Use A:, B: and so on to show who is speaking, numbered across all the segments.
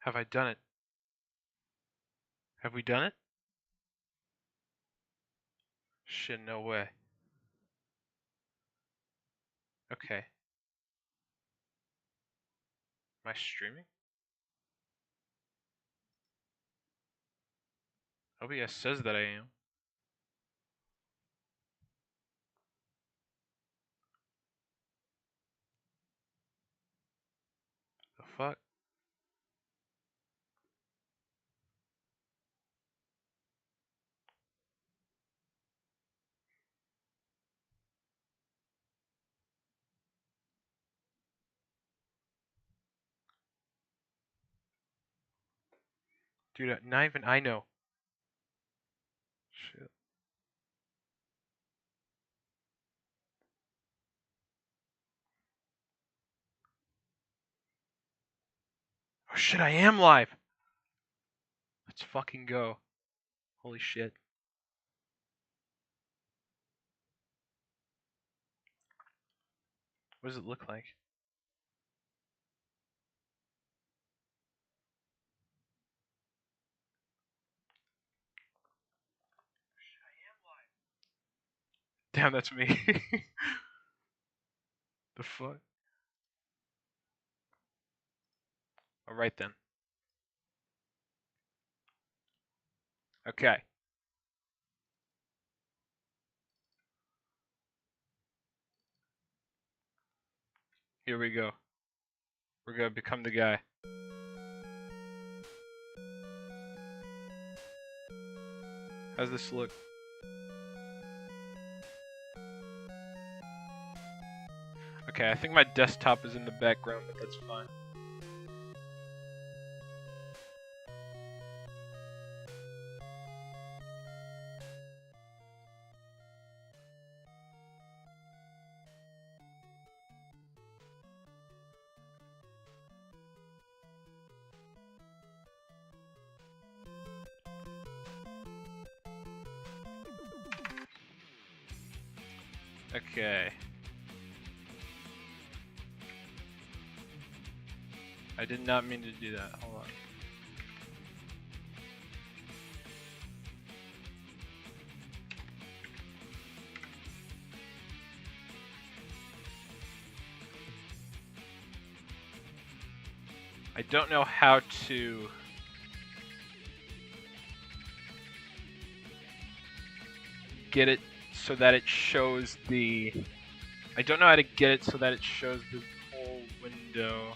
A: Have I done it? Have we done it? Shit, no way. Okay. Am I streaming? OBS says that I am. The fuck? Dude, not even I know. Shit. Oh shit, I am live! Let's fucking go. Holy shit. What does it look like? Damn, that's me. The fuck? Alright then. Okay. Here we go. We're gonna become the guy. How's this look? Okay, I think my desktop is in the background, but that's fine. Okay. I did not mean to do that. Hold on. I don't know how to get it so that it shows the... I don't know how to get it so that it shows the whole window.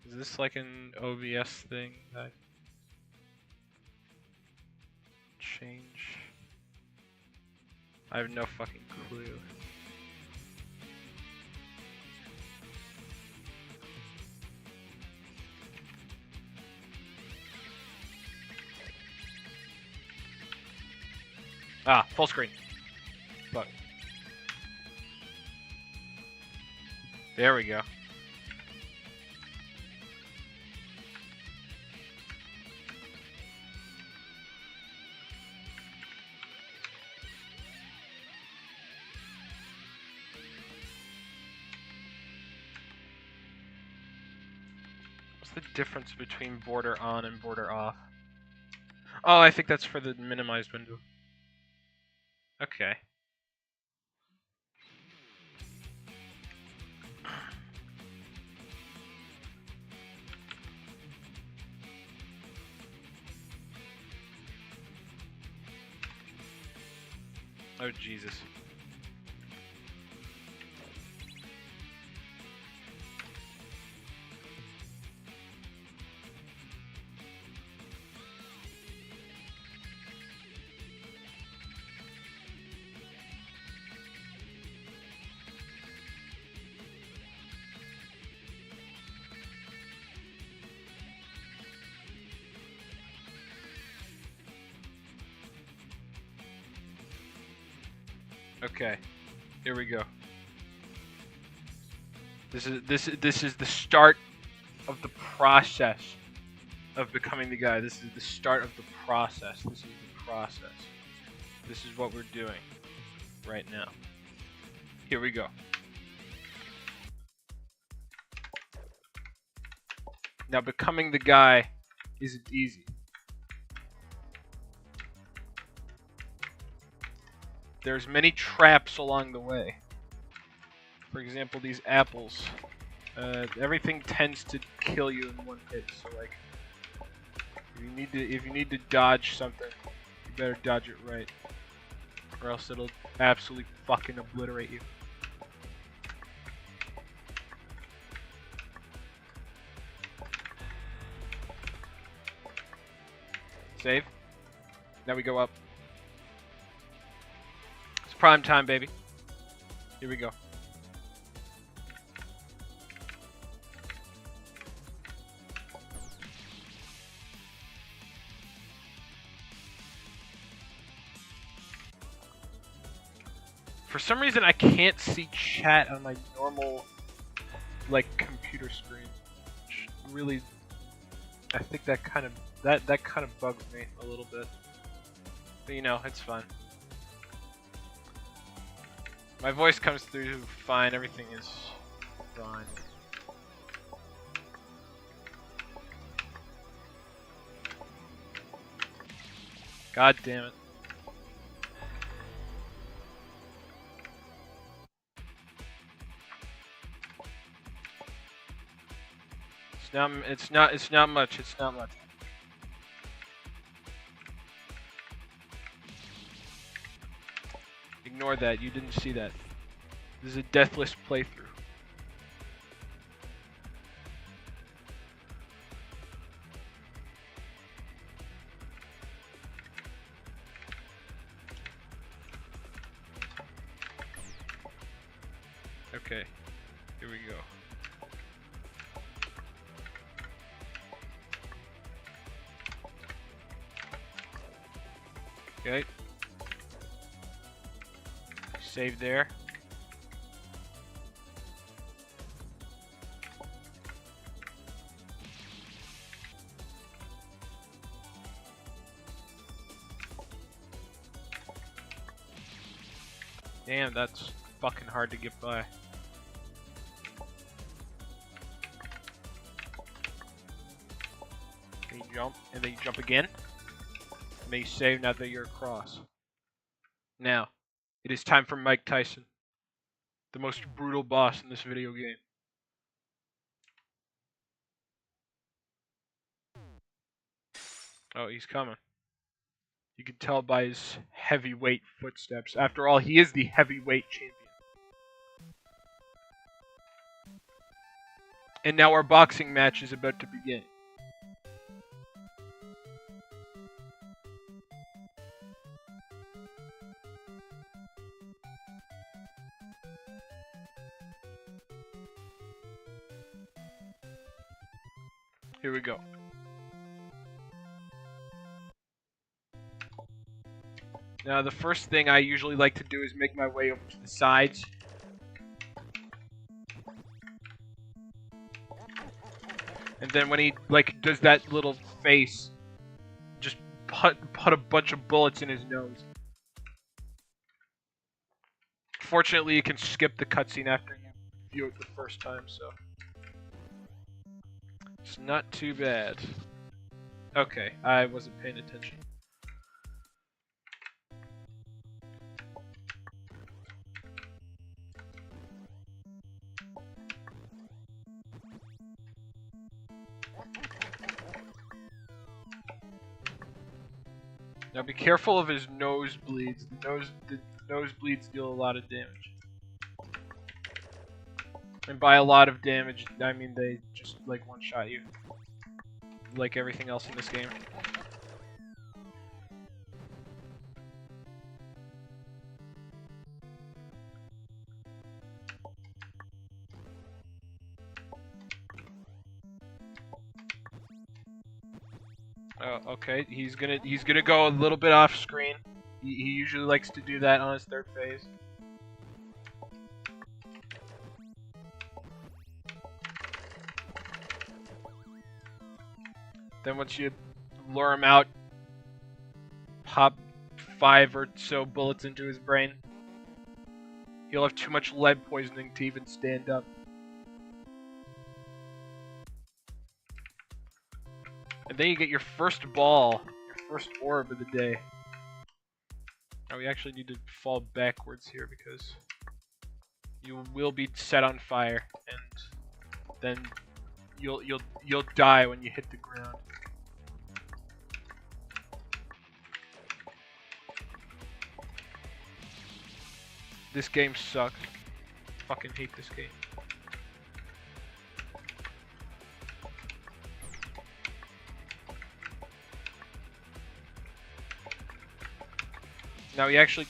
A: Is this like an OBS thing that I change? I have no fucking clue. Ah, full screen. Fuck. There we go. What's the difference between border on and border off? Oh, I think that's for the minimized window. Okay. Oh, Jesus. Okay, here we go. This is the start of the process of becoming the guy. This is the start of the process. This is the process. This is what we're doing right now. Here we go. Now becoming the guy isn't easy. There's many traps along the way. For example, these apples. Everything tends to kill you in one hit. So like, if you need to dodge something, you better dodge it right, or else it'll absolutely fucking obliterate you. Save. Now we go up. It's prime time, baby. Here we go. For some reason, I can't see chat on my normal, like, computer screen. Which really, I think that kind of bugs me a little bit. But you know, it's fine. My voice comes through fine. Everything is fine. God damn it. It's not much. Ignore that. You didn't see that. This is a deathless playthrough. Okay. Here we go. Okay. Save there. Damn, that's fucking hard to get by. Then you jump, and then you jump again. And then you save now that you're across. Now, it is time for Mike Tyson, the most brutal boss in this video game. Oh, he's coming. You can tell by his heavyweight footsteps. After all, he is the heavyweight champion. And now our boxing match is about to begin. Here we go. Now, the first thing I usually like to do is make my way over to the sides. And then when he, like, does that little face, just put a bunch of bullets in his nose. Fortunately, you can skip the cutscene after you view it the first time, so it's not too bad. Okay, I wasn't paying attention. Now be careful of his nosebleeds. The nosebleeds deal a lot of damage. And by a lot of damage, I mean they just like one-shot you. Like everything else in this game. Oh, okay. He's gonna go a little bit off screen. He usually likes to do that on his third phase. Then once you lure him out, pop 5 or so bullets into his brain. You'll have too much lead poisoning to even stand up. And then you get your first ball, your first orb of the day. Now we actually need to fall backwards here because you will be set on fire, and then you'll die when you hit the ground. This game sucks. Fucking hate this game. Now we actually...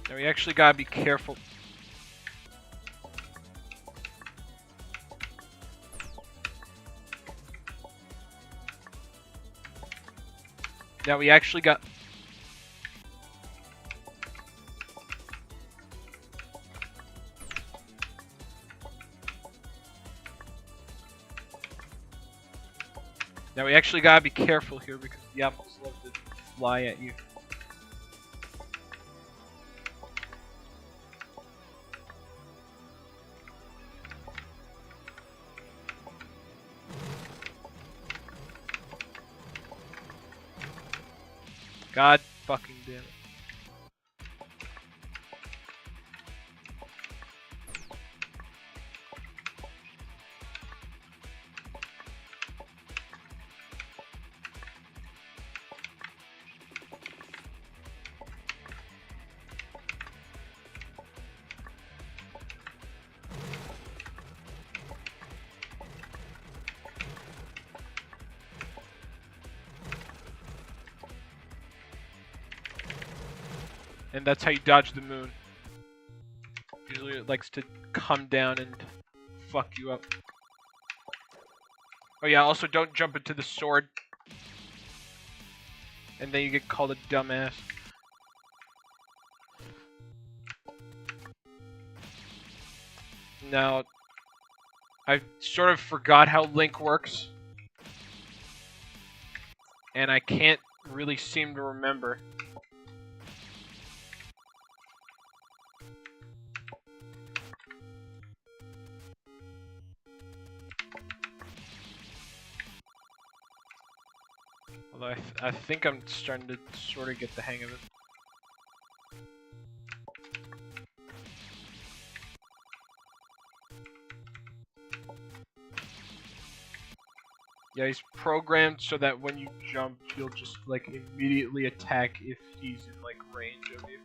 A: Now we actually gotta be careful. Now we actually got... Now we actually gotta be careful here because the apples love to fly at you. God fucking damn it. And that's how you dodge the moon. Usually it likes to come down and fuck you up. Oh yeah, also don't jump into the sword. And then you get called a dumbass. Now, I sort of forgot how Link works. And I can't really seem to remember. Although I think I'm starting to sort of get the hang of it. Yeah, he's programmed so that when you jump, he'll just like immediately attack if he's in like range of you.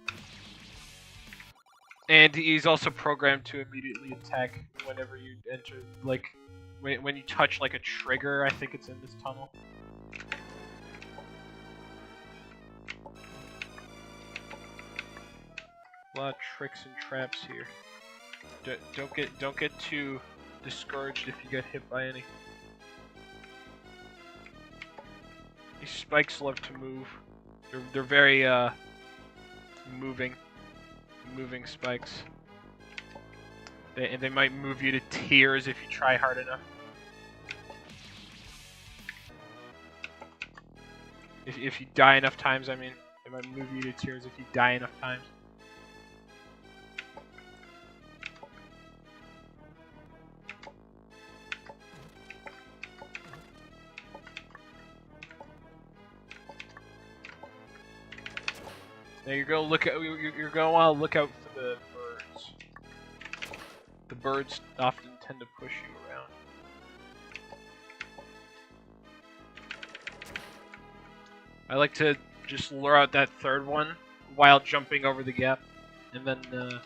A: And he's also programmed to immediately attack whenever you enter, like when you touch like a trigger. I think it's in this tunnel. A lot of tricks and traps here. Don't get too discouraged if you get hit by any. These spikes love to move. They're very moving spikes. They might move you to tears if you try hard enough. If you die enough times, I mean, they might move you to tears if you die enough times. Now you're gonna want to look out for the birds. The birds often tend to push you around. I like to just lure out that third one while jumping over the gap, and then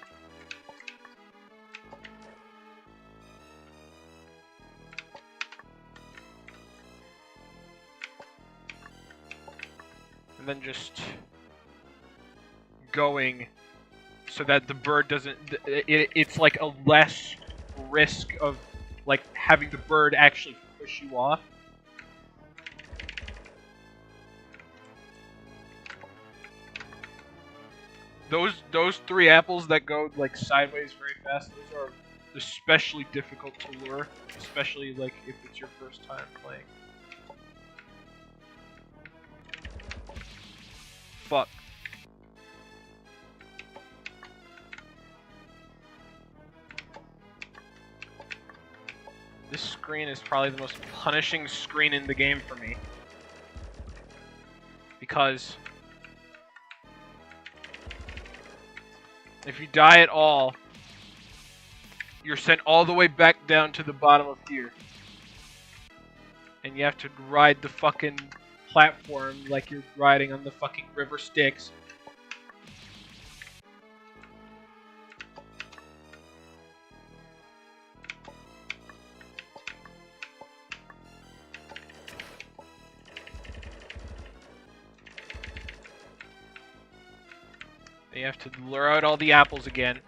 A: just going so that the bird doesn't. It's like a less risk of like having the bird actually push you off. Those 3 apples that go like sideways very fast, those are especially difficult to lure, especially like if it's your first time playing. Fuck. This screen is probably the most punishing screen in the game for me. Because if you die at all, you're sent all the way back down to the bottom of here. And you have to ride the fucking platform like you're riding on the fucking river Styx. You have to lure out all the apples again.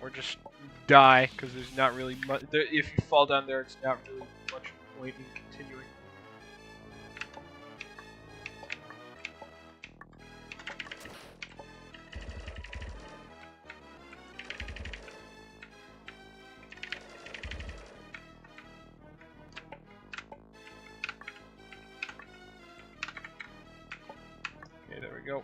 A: Or just die, because there's not really much. If you fall down there, it's not really much point in continuing. Okay, there we go.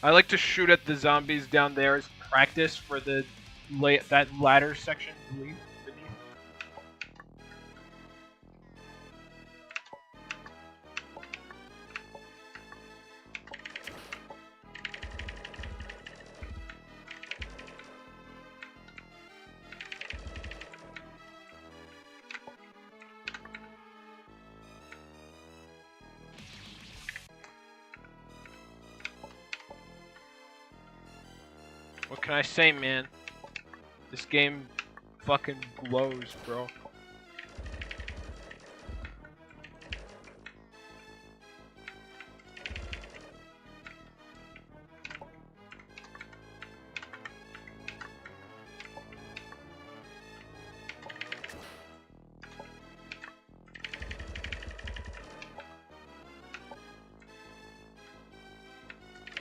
A: I like to shoot at the zombies down there as practice for the that ladder section beneath. What can I say, man? This game fucking blows, bro.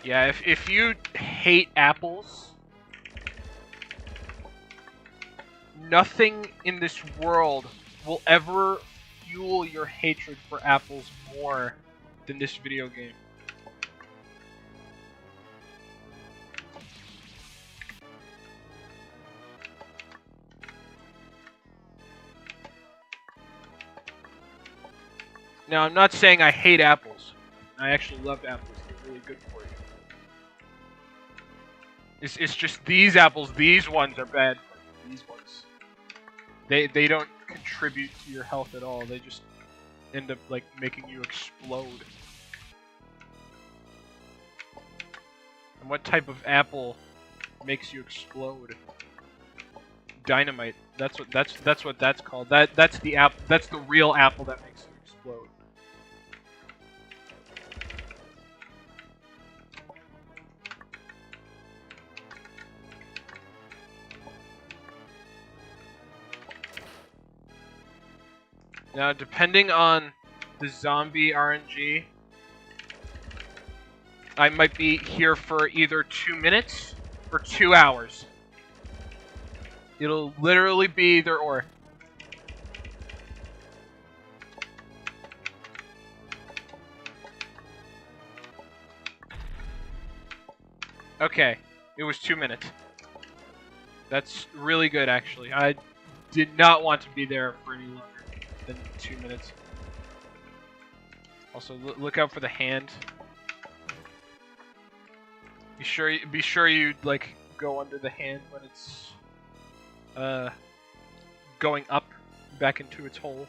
A: Yeah, if you hate apples, nothing in this world will ever fuel your hatred for apples more than this video game. Now, I'm not saying I hate apples. I actually love apples. They're really good for you. It's just these apples, these ones are bad for you. These ones. They don't contribute to your health at all. They just end up like making you explode. And what type of apple makes you explode? Dynamite. That's what that's called. That's the app. That's the real apple that makes you explode. Now, depending on the zombie RNG, I might be here for either 2 minutes or 2 hours. It'll literally be either or. Okay, it was 2 minutes. That's really good, actually. I did not want to be there for any longer than 2 minutes. Also, look out for the hand. Be sure you like go under the hand when it's going up back into its hole.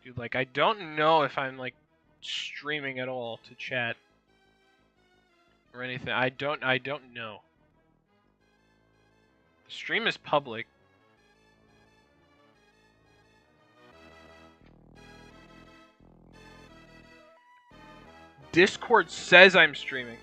A: Dude, like I don't know if I'm like streaming at all to chat or anything. I don't know. The stream is public. Discord says I'm streaming.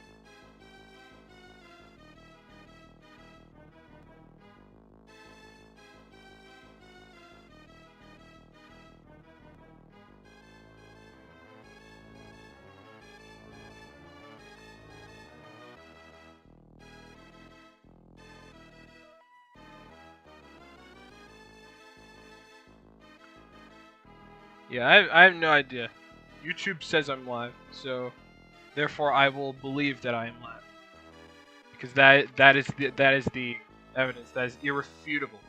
A: Yeah, I have no idea. YouTube says I'm live, so therefore I will believe that I am live. Because that is the evidence. That is irrefutable.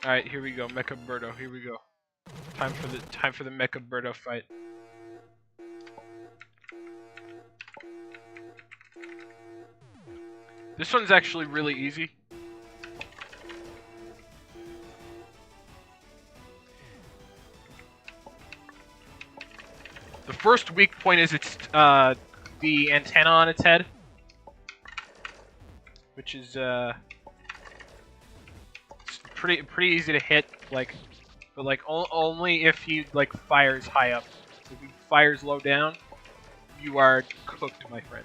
A: Alright, here we go. Mecha Birdo, here we go. Time for the Mecha Birdo fight. This one's actually really easy. The first weak point is it's the antenna on its head, which is it's pretty easy to hit, like, but like only if he like fires high up. If he fires low down, you are cooked, my friend.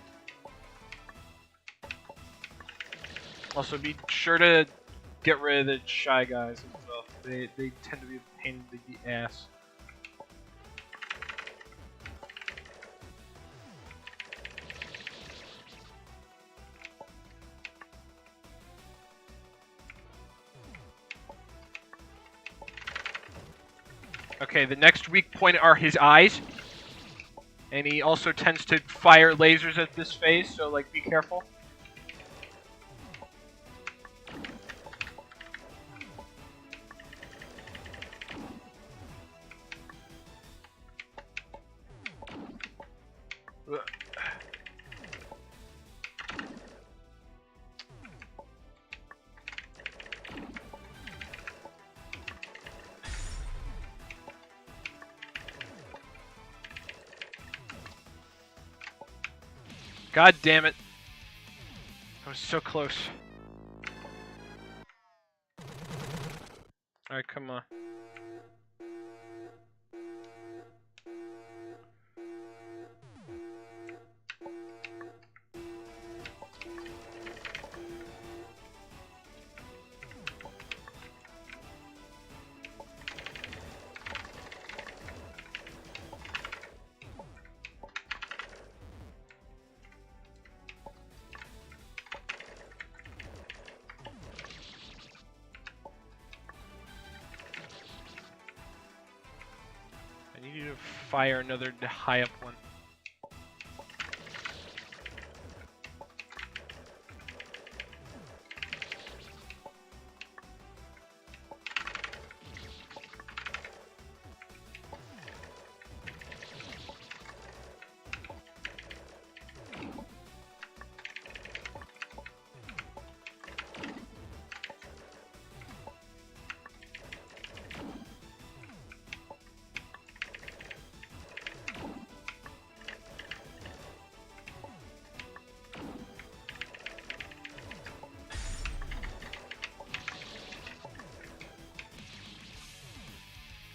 A: Also, be sure to get rid of the shy guys as well. They tend to be a pain in the ass. Okay, the next weak point are his eyes. And he also tends to fire lasers at this phase, so like be careful. God damn it. I was so close. Alright, come on. I need you to fire another high up one.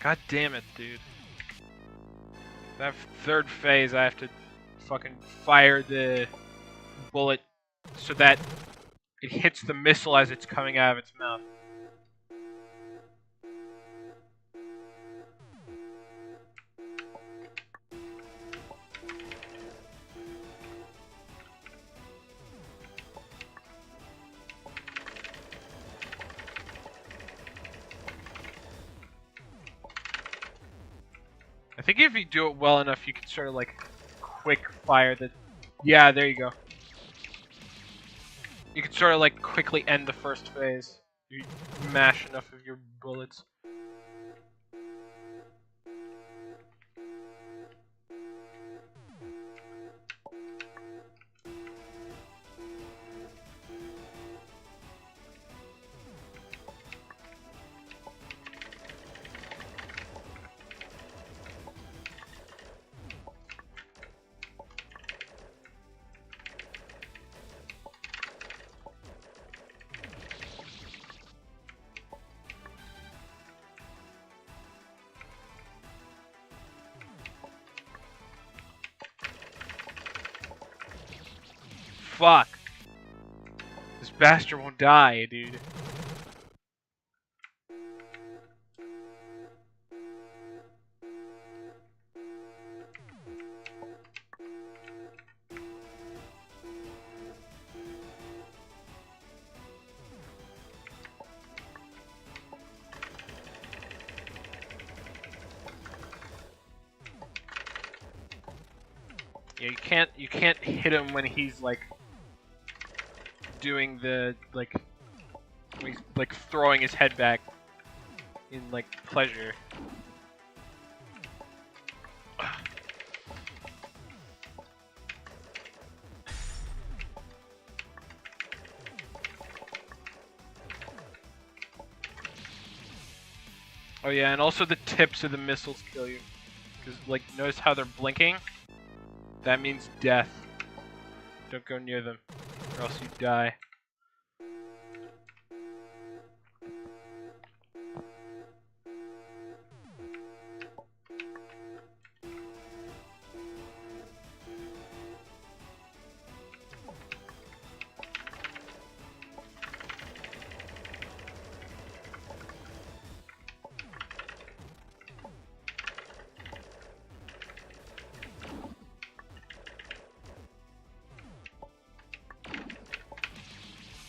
A: God damn it, dude. That third phase, I have to fucking fire the bullet so that it hits the missile as it's coming out of its mouth. I think if you do it well enough, you can sort of like quick fire the... Yeah, there you go. You can sort of like quickly end the first phase. You mash enough of your bullets. Fuck. This bastard won't die, dude. Yeah, you can't hit him when he's like doing the when he's like throwing his head back in like pleasure. Oh yeah, and also the tips of the missiles kill you. Because, like, notice how they're blinking? That means death. Don't go near them, or else you die.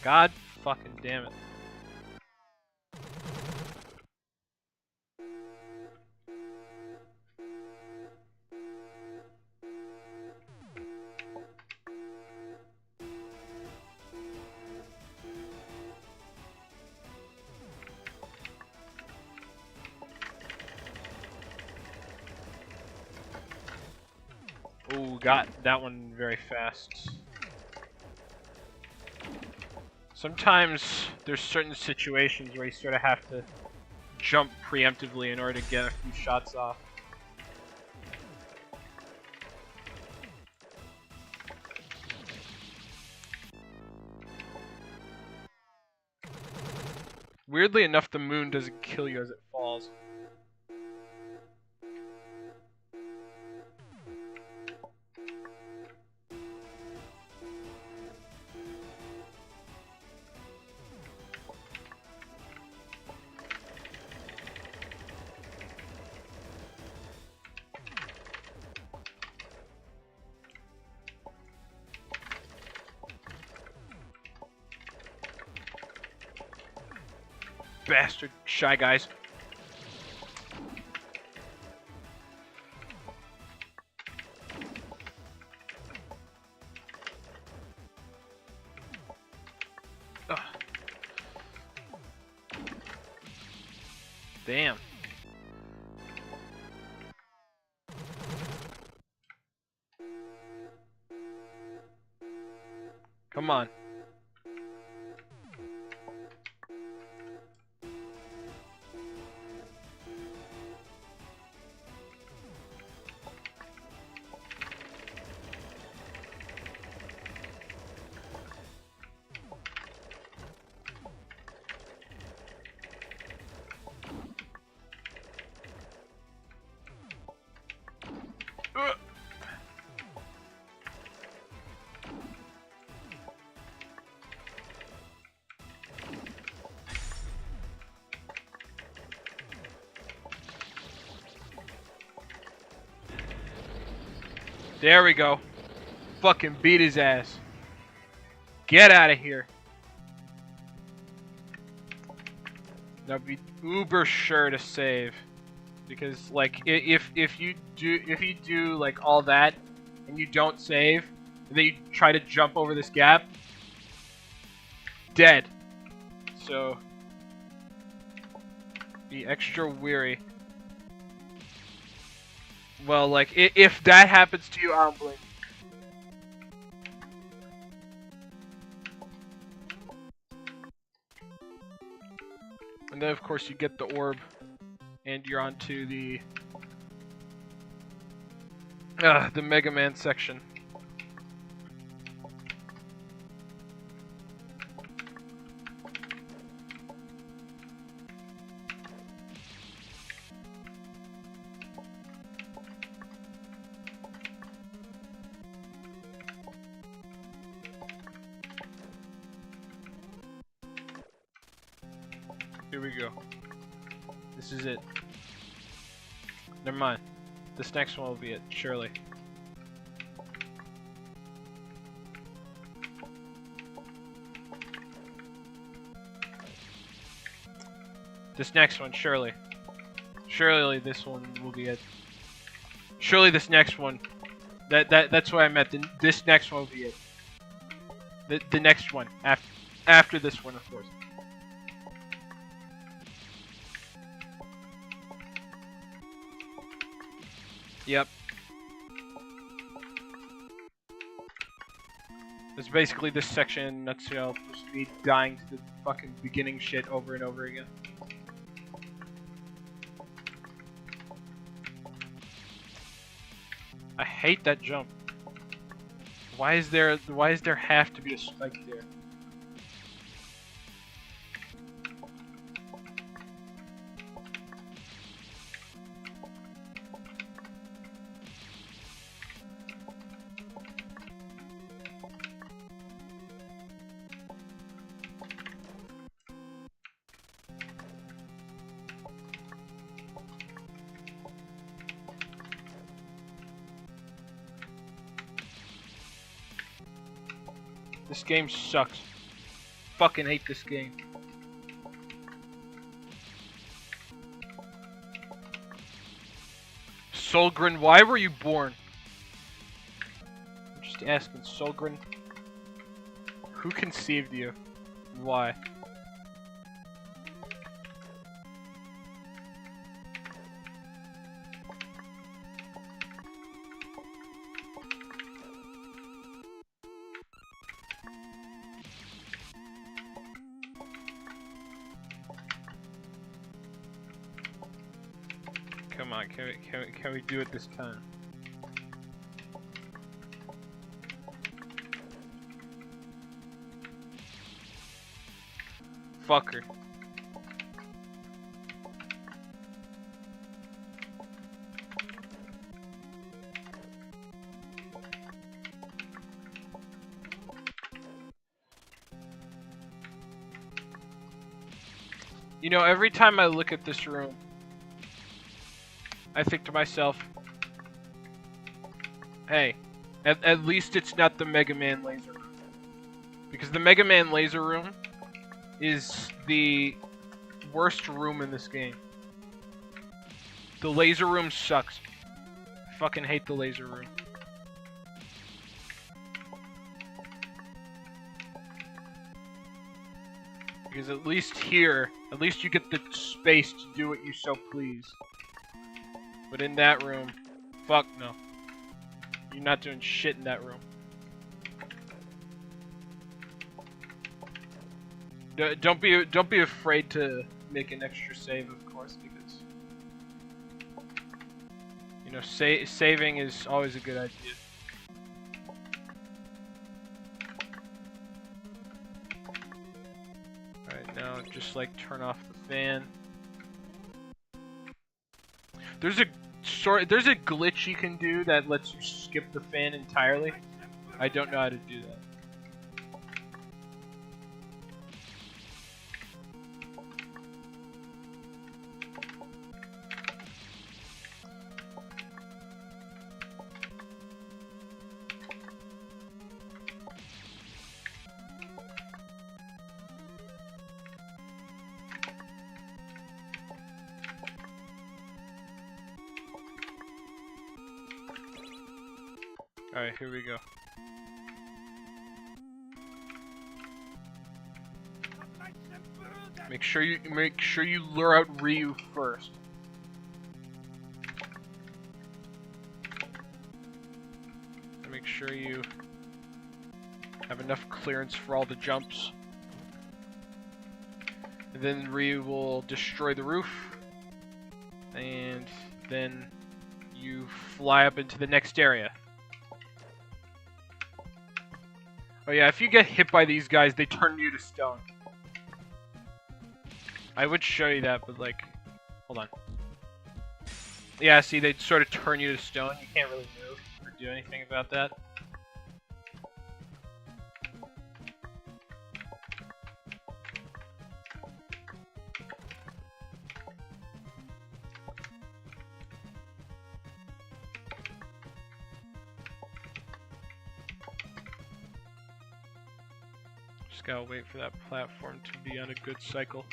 A: God fucking damn it. Ooh, got that one very fast. Sometimes there's certain situations where you sort of have to jump preemptively in order to get a few shots off. Weirdly enough, the moon doesn't kill you as it falls. Bastard Shy Guys. Ugh. Damn. Come on. There we go. Fucking beat his ass. Get out of here. Now be uber sure to save, because like if you do like all that and you don't save, and then you try to jump over this gap, dead. So be extra weary. Well, like, if that happens to you, I don't blame you. And then, of course, you get the orb, and you're onto the Mega Man section. Here we go. This is it. Never mind. This next one will be it, surely. This next one, surely. Surely this one will be it. Surely this next one That's what I meant. This next one will be it. The next one after this one, of course. Yep. It's basically this section in a nutshell, just me dying to the fucking beginning shit over and over again. I hate that jump. Why is there have to be a spike there? This game sucks. Fucking hate this game. Solgren, why were you born? I'm just asking, Solgren. Who conceived you? Why? Come on, can we do it this time? Fucker. You know, every time I look at this room, I think to myself, hey, at least it's not the Mega Man laser room. Because the Mega Man laser room is the worst room in this game. The laser room sucks. I fucking hate the laser room. Because at least here, at least you get the space to do what you so please. But in that room, fuck no. You're not doing shit in that room. Don't be afraid to make an extra save, of course, because you know saving is always a good idea. All right, now just like turn off the fan. There's a glitch you can do that lets you skip the fan entirely. I don't know how to do that. Alright, here we go. Make sure you lure out Ryu first. Make sure you have enough clearance for all the jumps. And then Ryu will destroy the roof. And then you fly up into the next area. Oh yeah, if you get hit by these guys, they turn you to stone. I would show you that, but like, hold on. Yeah, see, they sort of turn you to stone. You can't really move or do anything about that. Just gotta wait for that platform to be on a good cycle.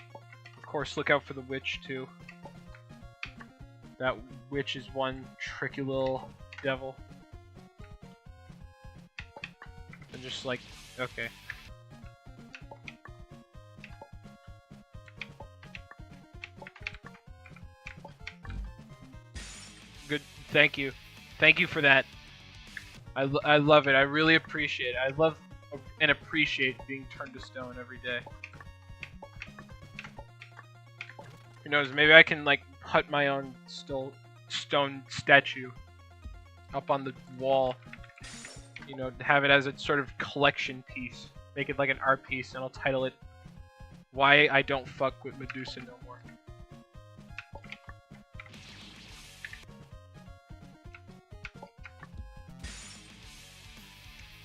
A: Of course, look out for the witch too. That witch is one tricky little devil. just like, okay. Good, thank you. Thank you for that. I love it. I really appreciate it. I love and appreciate being turned to stone every day. Who knows, maybe I can like put my own stone statue up on the wall. You know, have it as a sort of collection piece. Make it like an art piece, and I'll title it "Why I Don't Fuck with Medusa No More."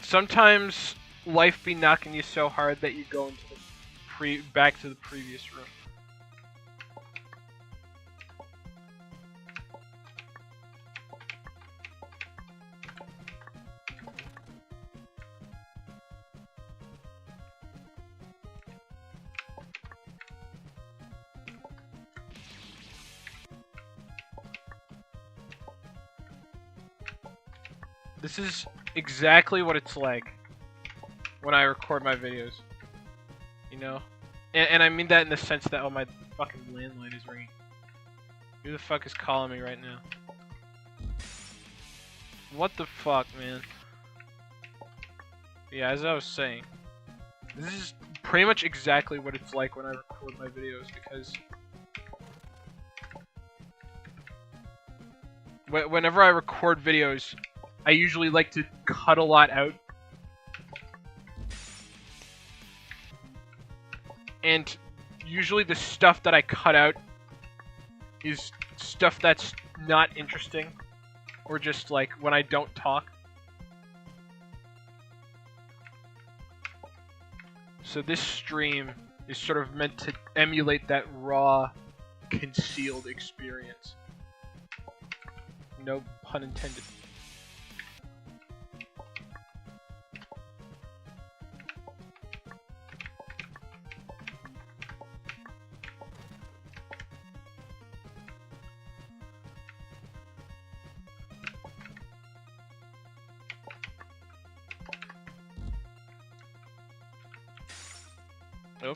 A: Sometimes life be knocking you so hard that you go into the back to the previous room. This is exactly what it's like when I record my videos, you know? And I mean that in the sense that, oh, my fucking landline is ringing. Who the fuck is calling me right now? What the fuck, man? Yeah, as I was saying, this is pretty much exactly what it's like when I record my videos, because whenever I record videos, I usually like to cut a lot out. And usually the stuff that I cut out is stuff that's not interesting, or just like when I don't talk. So this stream is sort of meant to emulate that raw, concealed experience. No pun intended. Oh.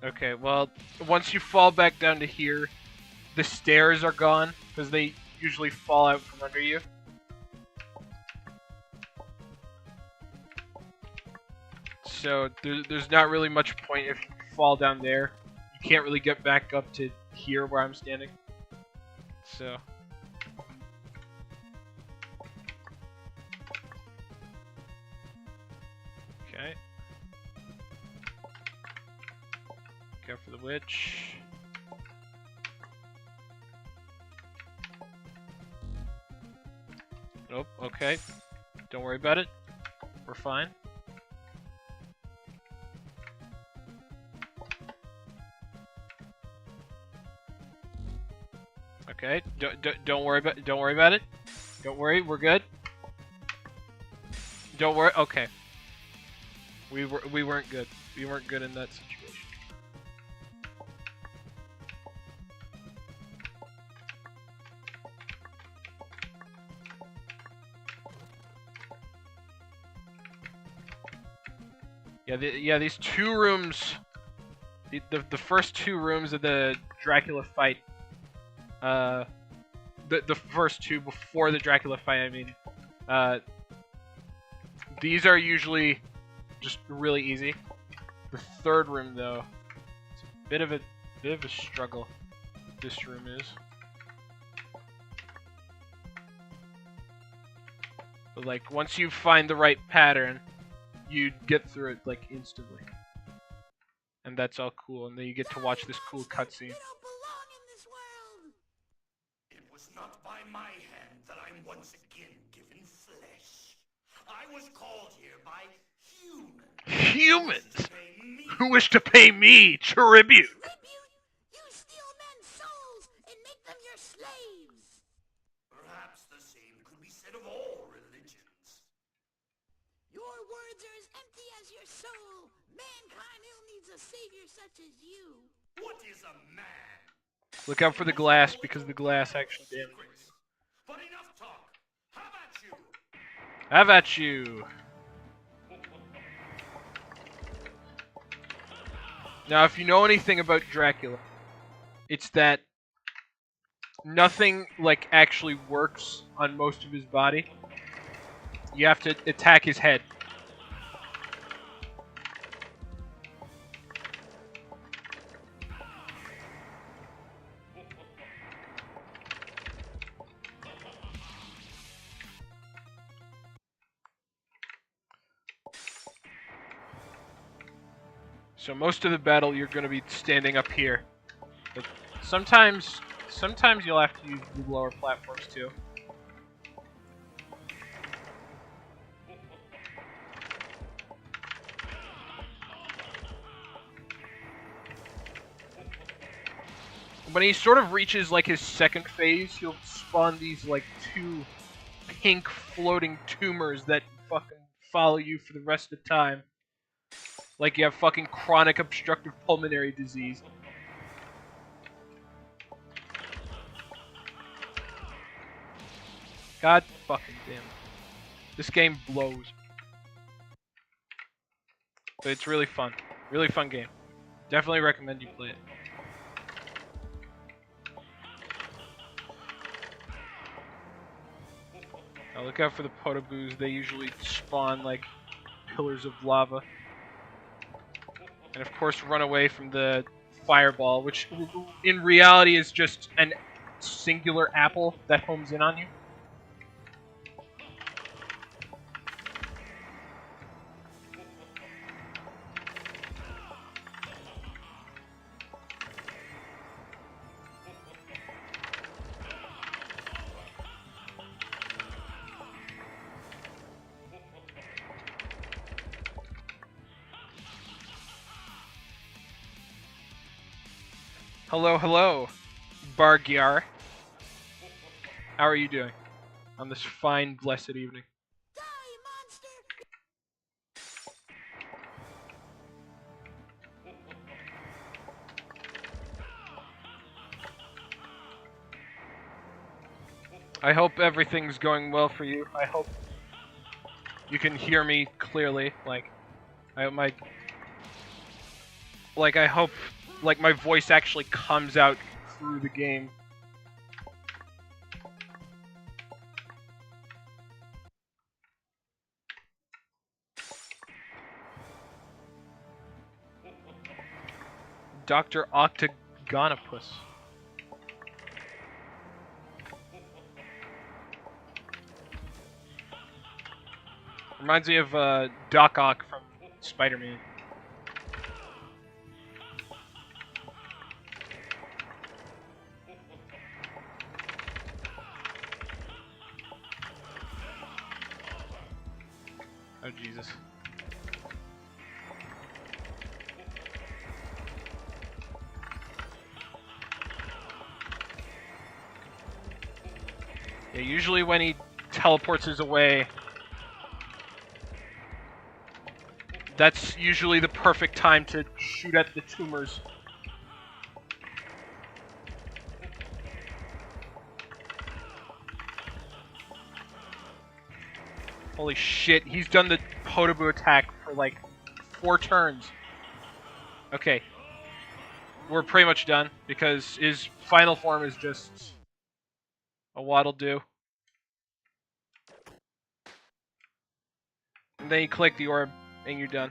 A: Okay, well, once you fall back down to here, the stairs are gone, because they usually fall out from under you. So there's not really much point if you fall down there. You can't really get back up to here where I'm standing. So okay. Go for the witch. Nope, okay. Don't worry about it. We're fine. Okay, don't worry about it. Don't worry, we're good. Don't worry. Okay. We weren't good. We weren't good in that situation. Yeah, these two rooms, the first two rooms of the Dracula fight, the first two before the Dracula fight, I mean, these are usually just really easy. The third room, though, it's a bit of a struggle. This room is. But like once you find the right pattern, you get through it like instantly, and that's all cool. And then you get to watch this cool cutscene.
B: It was not by my hand that I'm once again given flesh. I was called here by
A: humans who wish to pay me tribute.
C: You steal men's souls and make them your slaves.
B: Perhaps the same could be said of all religions.
C: Your words are as empty as your soul. Mankind ill needs a savior such as you.
B: What is a man?
A: Look out for the glass, because the glass actually damages you.
B: But enough talk. How about you?
A: How about you? Now, if you know anything about Dracula, it's that nothing, like, actually works on most of his body. You have to attack his head. So most of the battle you're going to be standing up here. But sometimes you'll have to use the lower platforms too. When he sort of reaches like his second phase, he'll spawn these like 2 pink floating tumors that fucking follow you for the rest of the time. Like you have fucking chronic obstructive pulmonary disease. God fucking damn it. This game blows. But it's really fun. Really fun game. Definitely recommend you play it. Now look out for the Podoboos. They usually spawn like pillars of lava. And of course run away from the fireball, which in reality is just an singular apple that homes in on you. Hello, hello, Bargyar. How are you doing on this fine, blessed evening?
C: Die, monster!
A: I hope everything's going well for you. I hope you can hear me clearly. Like, I hope my voice actually comes out through the game. Dr. Octagonopus. Reminds me of Doc Ock from Spider-Man. Oh, Jesus. Yeah, usually when he teleports us away, that's usually the perfect time to shoot at the tumors. Holy shit, he's done the Podoboo attack for like 4 turns. Okay. We're pretty much done, because his final form is just a Waddle Doo. And then you click the orb, and you're done.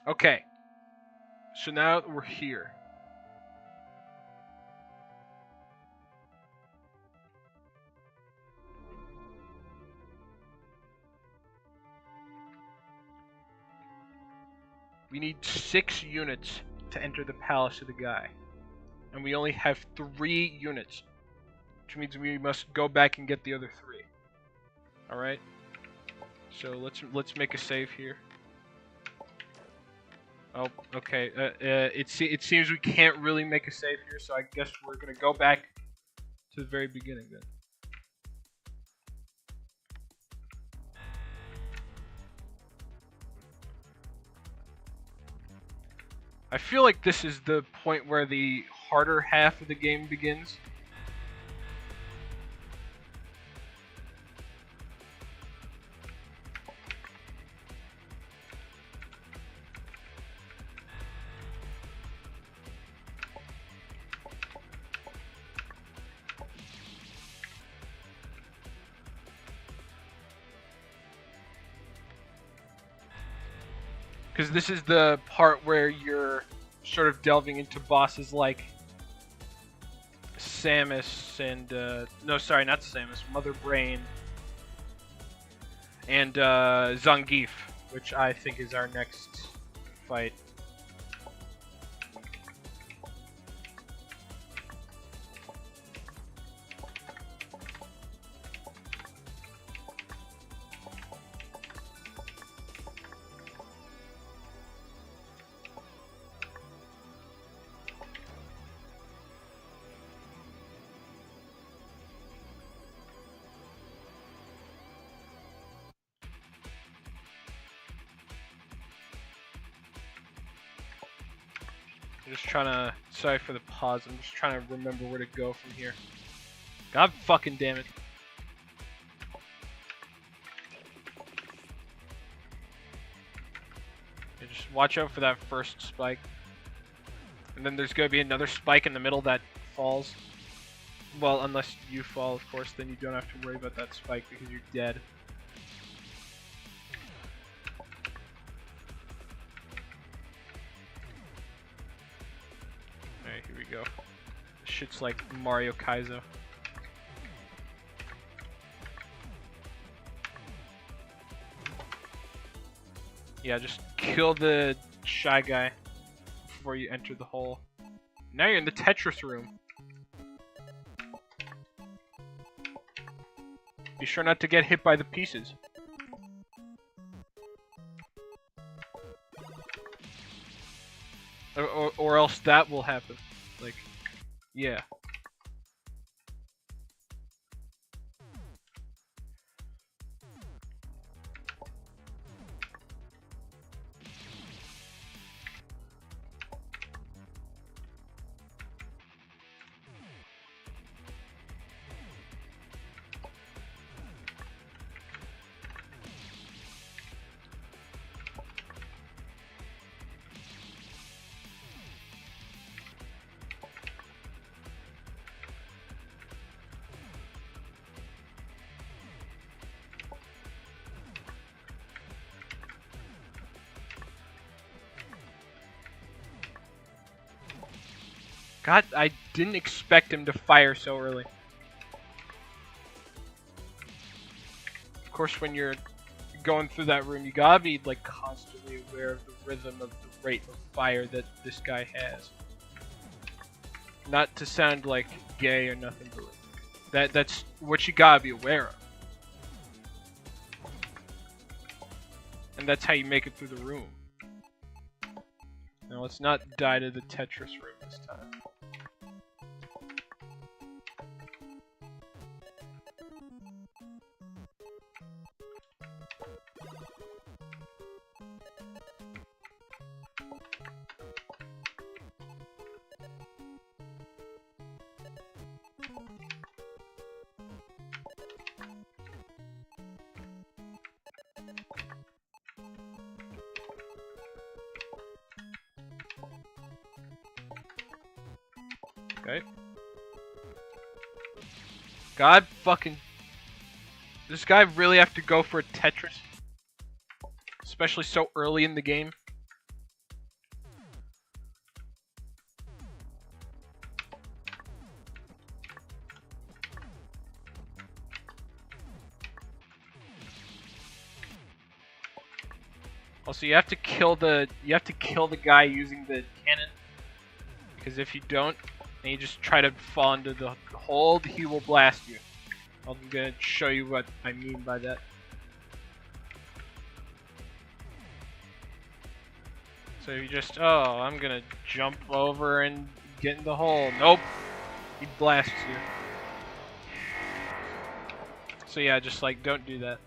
A: Okay. So now we're here. We need 6 units to enter the Palace of the Guy. And we only have 3 units. Which means we must go back and get the other 3. Alright? So let's make a save here. Oh, okay. It seems we can't really make a save here, so I guess we're gonna go back to the very beginning then. I feel like this is the point where the harder half of the game begins. Because this is the part where you're sort of delving into bosses like Samus and no, sorry, not Samus, Mother Brain and Zangief, which I think is our next fight. I'm just trying to, sorry for the pause, I'm just trying to remember where to go from here. God fucking damn it. Yeah, just watch out for that first spike. And then there's going to be another spike in the middle that falls. Well, unless you fall, of course, then you don't have to worry about that spike because you're dead. Alright, here we go. This shit's like Mario Kaizo. Yeah, just kill the shy guy before you enter the hole. Now you're in the Tetris room. Be sure not to get hit by the pieces. Or else that will happen. Like, yeah. God, I didn't expect him to fire so early. Of course, when you're going through that room, you gotta be like constantly aware of the rhythm of the rate of fire that this guy has. Not to sound like gay or nothing, but that's what you gotta be aware of. And that's how you make it through the room. Now let's not die to the Tetris room this time. Okay. God fucking... Does this guy really have to go for a Tetris? Especially so early in the game? Also, you have to kill the guy using the cannon, because if you don't, and you just try to fall into the hole, he will blast you. I'm gonna show you what I mean by that. So you just, oh, I'm gonna jump over and get in the hole. Nope, he blasts you. So yeah, just like, don't do that.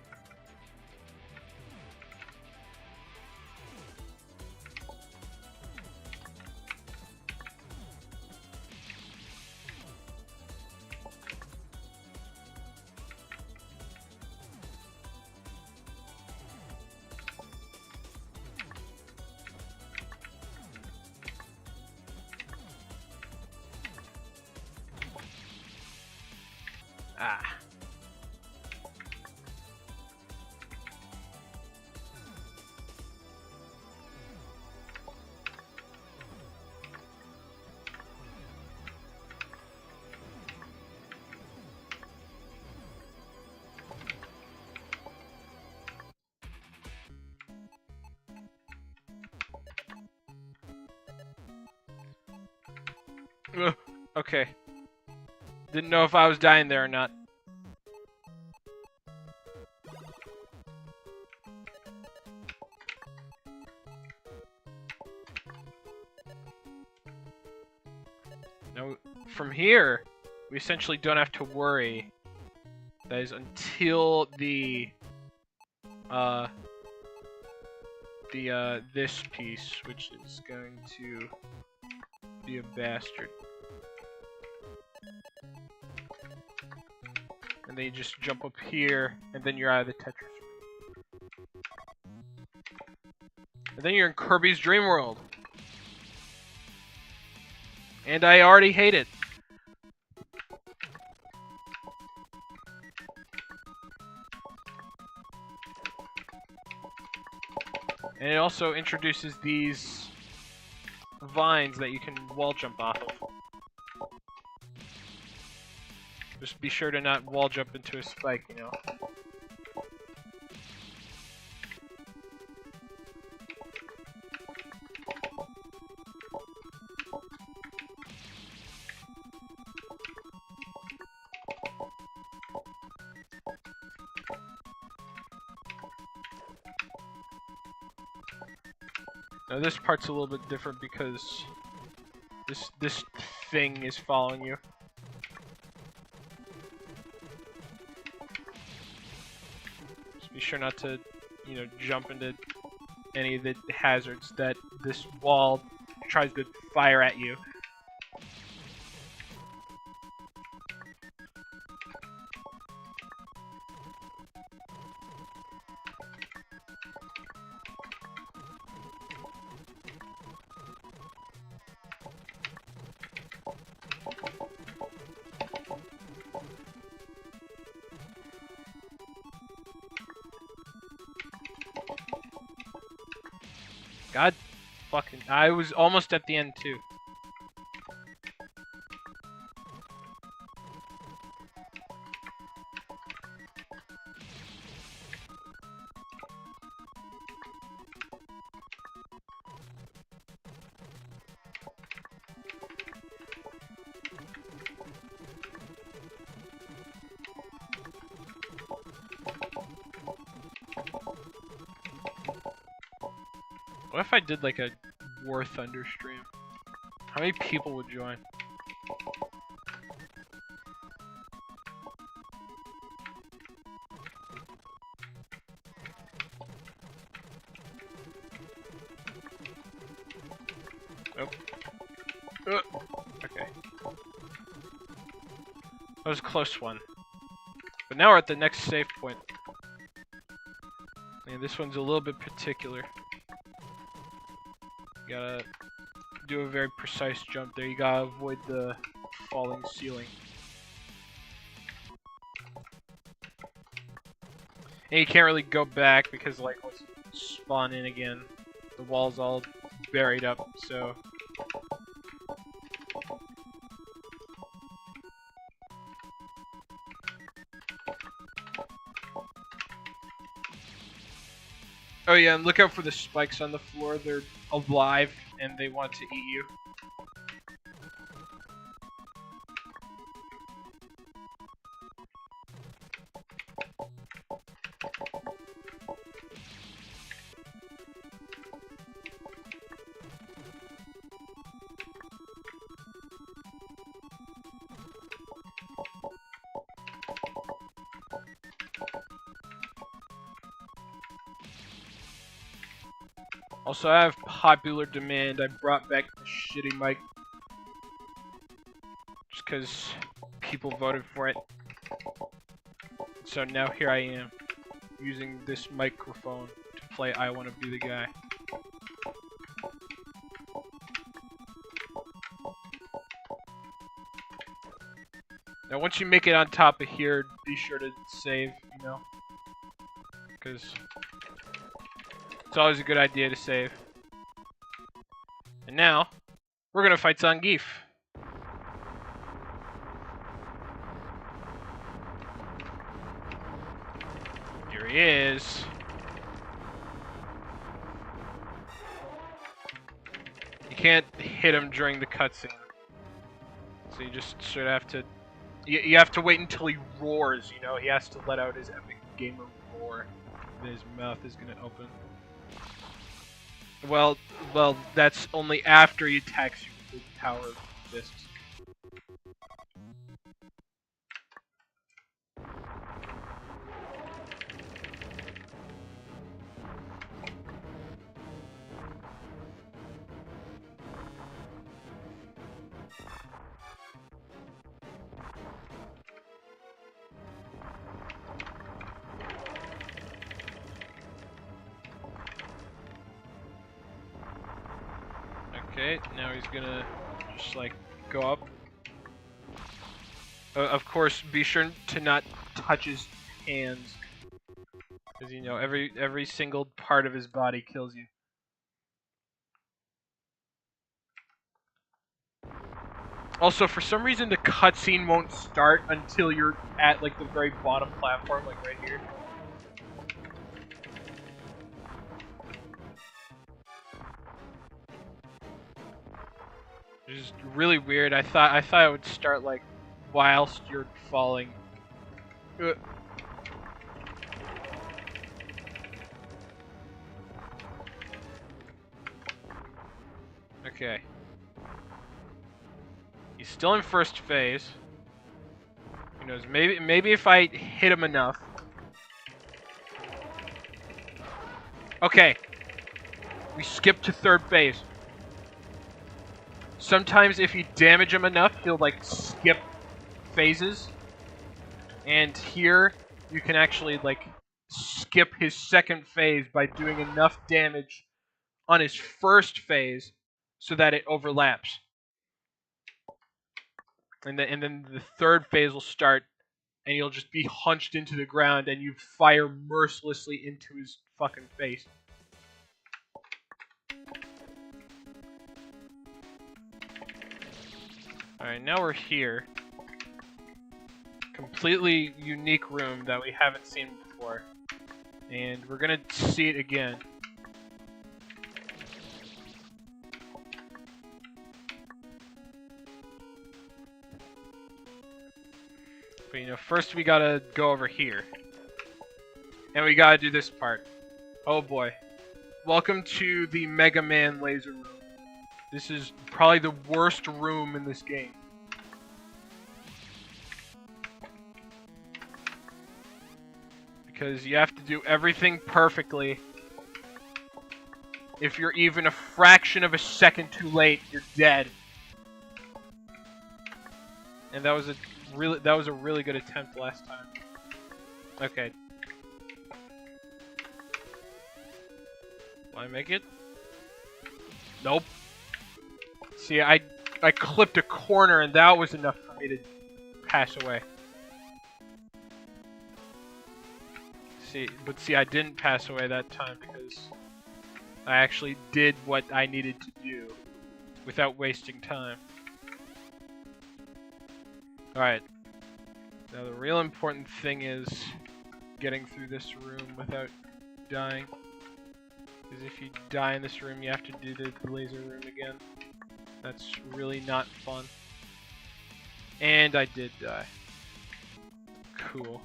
A: Ah. Okay. Didn't know if I was dying there or not. Now, from here, we essentially don't have to worry. That is until this piece, which is going to be a bastard. And then you just jump up here, and then you're out of the Tetris. And then you're in Kirby's Dream World. And I already hate it. And it also introduces these vines that you can wall jump off of. Just be sure to not wall jump into a spike, you know. Now this part's a little bit different because this thing is following you. Just be sure not to, you know, jump into any of the hazards that this wall tries to fire at you. God fucking... I was almost at the end, too. What if I did like a War Thunder stream? How many people would join? Nope. Okay. That was a close one. But now we're at the next save point. And this one's a little bit particular. You gotta do a very precise jump there. You gotta avoid the falling ceiling. And you can't really go back because, like, once you spawn in again, the wall's all buried up, so... Oh yeah, and look out for the spikes on the floor. They're alive, and they want to eat you. Also, I have popular demand. I brought back the shitty mic just because people voted for it. So now here I am, using this microphone to play I Wanna Be the Guy. Now once you make it on top of here, be sure to save, you know, because it's always a good idea to save. And now, we're gonna fight Zangief. Here he is. You can't hit him during the cutscene. So you just sort of have to... You have to wait until he roars, you know? He has to let out his epic gamer roar. Then his mouth is gonna open. Well, that's only after he attacks you with the power of fists. Okay, now he's gonna just like go up. Of course, be sure to not touch his hands, because you know every single part of his body kills you. Also, for some reason, the cutscene won't start until you're at like the very bottom platform, like right here. Which is really weird. I thought it would start like whilst you're falling. Okay. He's still in first phase. Who knows? Maybe if I hit him enough. Okay. We skip to third phase. Sometimes if you damage him enough, he'll like skip phases. And here, you can actually like skip his second phase by doing enough damage on his first phase so that it overlaps. And then the third phase will start, and you'll just be hunched into the ground, and you fire mercilessly into his fucking face. Alright, now we're here. Completely unique room that we haven't seen before. And we're gonna see it again. But you know, first we gotta go over here. And we gotta do this part. Oh boy. Welcome to the Mega Man laser room. This is probably the worst room in this game. Because you have to do everything perfectly. If you're even a fraction of a second too late, you're dead. And that was a really good attempt last time. Okay. Will I make it? Nope. See, I clipped a corner and that was enough for me to pass away. See, I didn't pass away that time because I actually did what I needed to do without wasting time. Alright. Now the real important thing is getting through this room without dying. Because if you die in this room, you have to do the laser room again. That's really not fun. And I did die. Cool.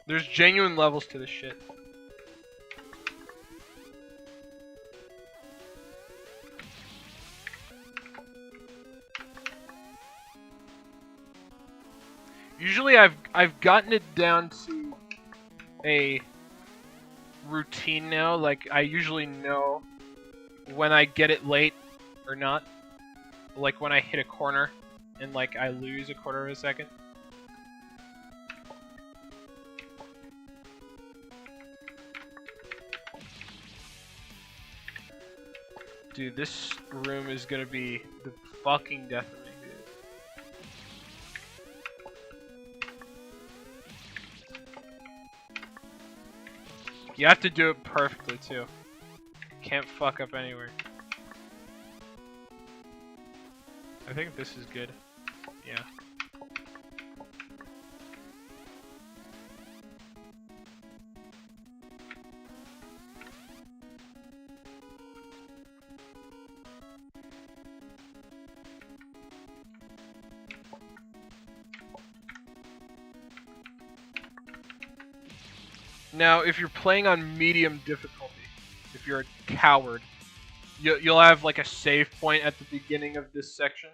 A: There's genuine levels to this shit. Usually I've gotten it down to a routine now. Like I usually know when I get it late or not. Like when I hit a corner and like I lose a quarter of a second. Dude, this room is gonna be the fucking death of me, dude. You have to do it perfectly, too. Can't fuck up anywhere. I think this is good. Yeah. Now, if you're playing on medium difficulty, if you're a coward, you'll have like a save point at the beginning of this section.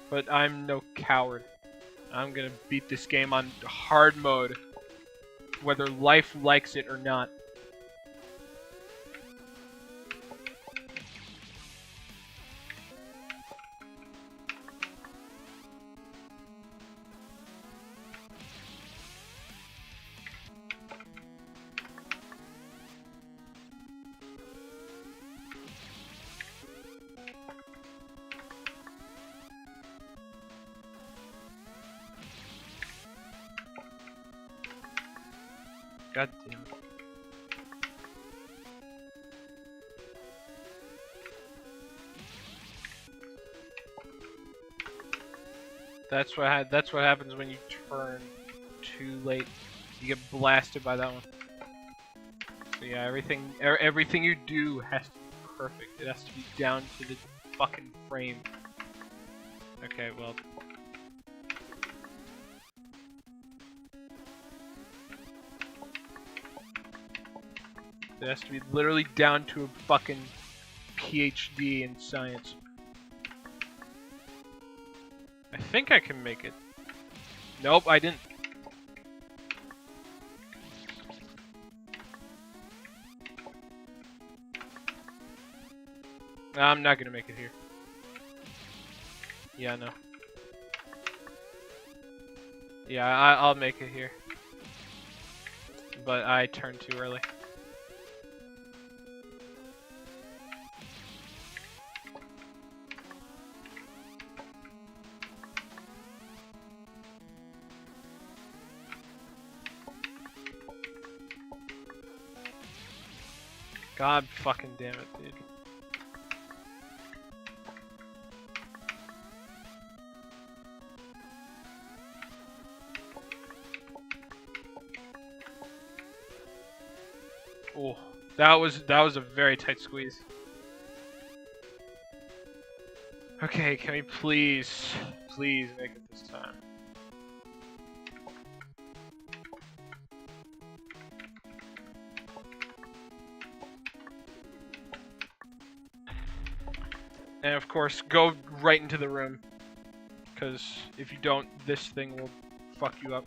A: But I'm no coward. I'm gonna beat this game on hard mode, whether life likes it or not. God damn it. That's what happens when you turn too late. You get blasted by that one. So yeah, everything you do has to be perfect. It has to be down to the fucking frame. Okay, well. It has to be literally down to a fucking PhD in science. I think I can make it. Nope, I didn't. I'm not gonna make it here. Yeah, no. Yeah, I'll make it here. But I turned too early. God fucking damn it, dude. Oh, that was a very tight squeeze. Okay, can we please make it this time? And of course, go right into the room. Because if you don't, this thing will fuck you up.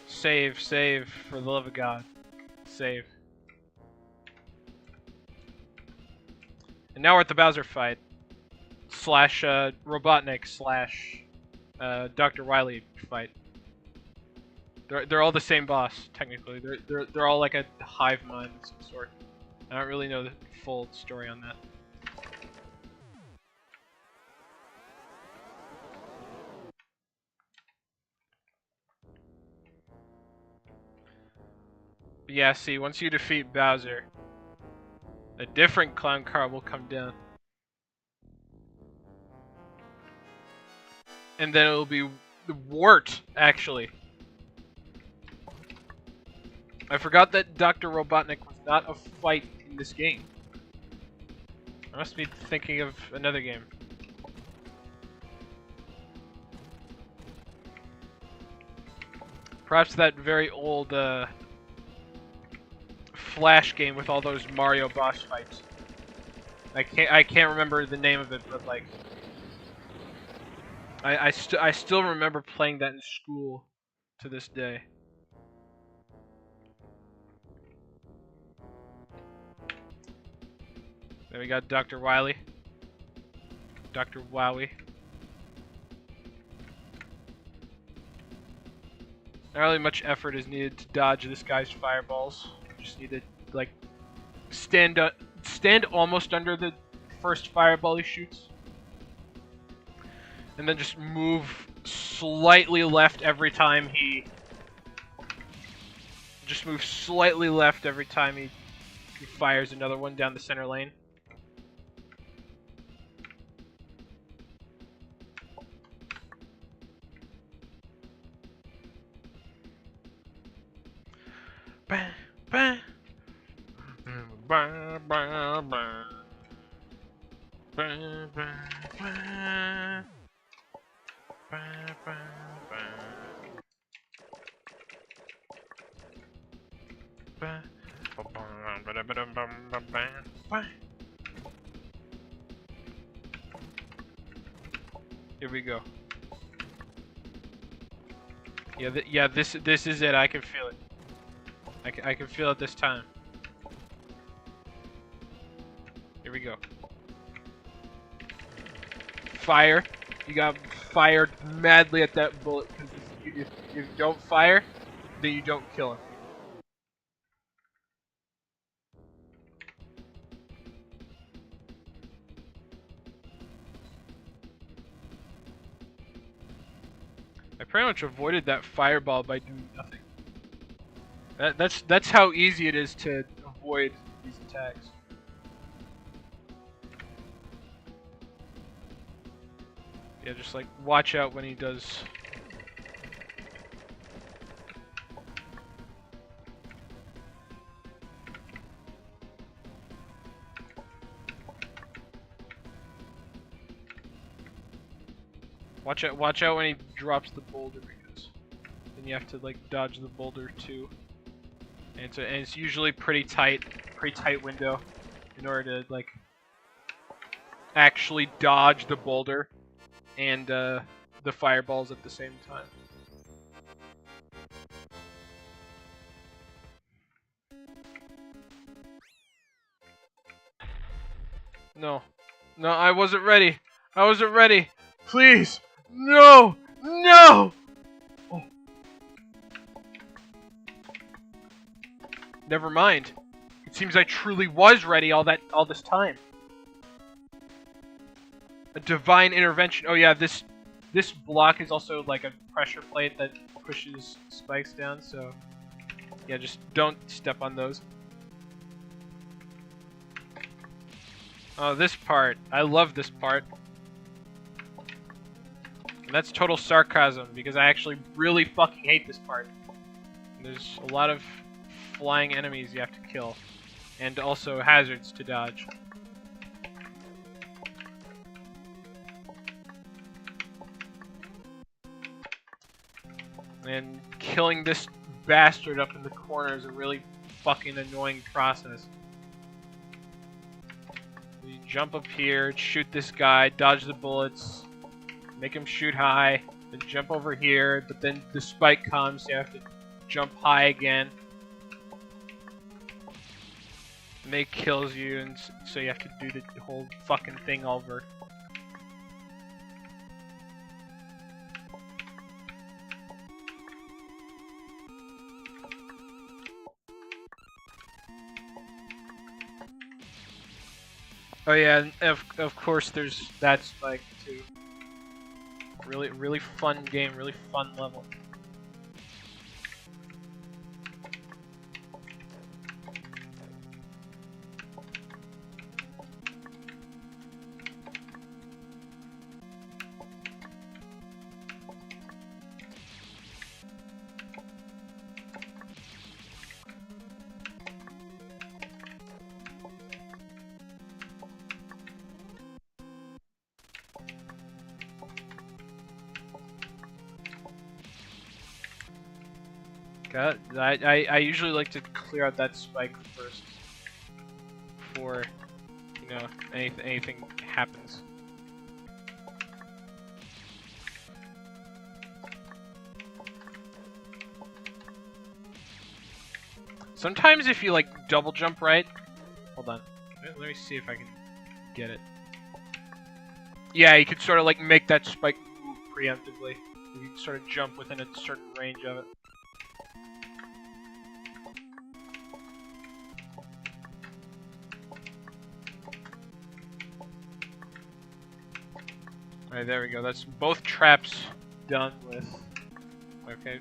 A: Save, for the love of God. Save. And now we're at the Bowser fight. Slash, Robotnik slash, Dr. Wily fight. They're all the same boss, technically. They're all like a hive mind of some sort. I don't really know the full story on that. But yeah, see, once you defeat Bowser, a different clown car will come down. And then it'll be Wart, actually. I forgot that Dr. Robotnik was not a fight in this game. I must be thinking of another game. Perhaps that very old Flash game with all those Mario boss fights. I can't remember the name of it, but like I still remember playing that in school to this day. Then we got Dr. Wily. Dr. Wowie. Not really much effort is needed to dodge this guy's fireballs. You just need to like stand almost under the first fireball he shoots. And then just move slightly left every time he fires another one down the center lane. Here we go. Yeah, this is it. I can feel it. I can feel it this time. Here we go. Fire. You got fired madly at that bullet because if you don't fire, then you don't kill him. I pretty much avoided that fireball by doing nothing. That's how easy it is to avoid these attacks. Yeah, just like watch out when he does. Watch out when he drops the boulder because then you have to like dodge the boulder too. And it's usually pretty tight window in order to like actually dodge the boulder and the fireballs at the same time. No, I wasn't ready. I wasn't ready. Please, no, no. Oh. Never mind. It seems I truly was ready all this time. A divine intervention. Oh yeah, this block is also like a pressure plate that pushes spikes down, so yeah, just don't step on those. Oh, this part. I love this part. And that's total sarcasm because I actually really fucking hate this part. There's a lot of flying enemies you have to kill and also hazards to dodge. And killing this bastard up in the corner is a really fucking annoying process. You jump up here, shoot this guy, dodge the bullets, make him shoot high, then jump over here, but then the spike comes, so you have to jump high again. And they kills you, and so you have to do the whole fucking thing over. Oh yeah, and of course there's that spike too. Really fun game, really fun level. I usually like to clear out that spike first before, you know, anything happens. Sometimes if you like double jump right, hold on, let me see if I can get it. Yeah, you could sort of like make that spike move preemptively. You can sort of jump within a certain range of it. Alright, there we go. That's both traps done with. Okay.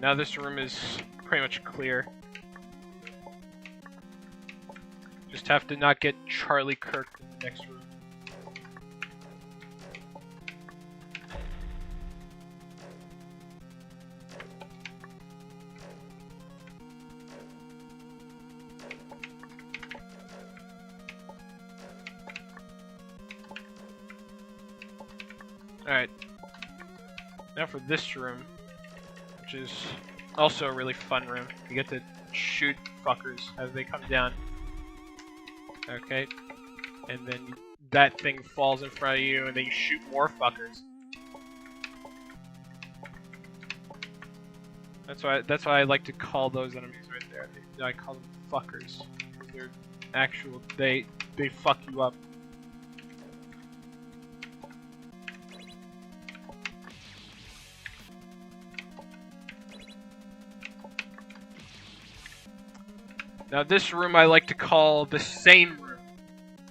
A: Now this room is pretty much clear. Just have to not get Charlie Kirk in the next room. Alright. Now for this room, which is also a really fun room. You get to shoot fuckers as they come down. Okay. And then that thing falls in front of you, and then you shoot more fuckers. That's why I like to call those enemies right there. I call them fuckers. They're actual. They fuck you up. Now this room I like to call the same room.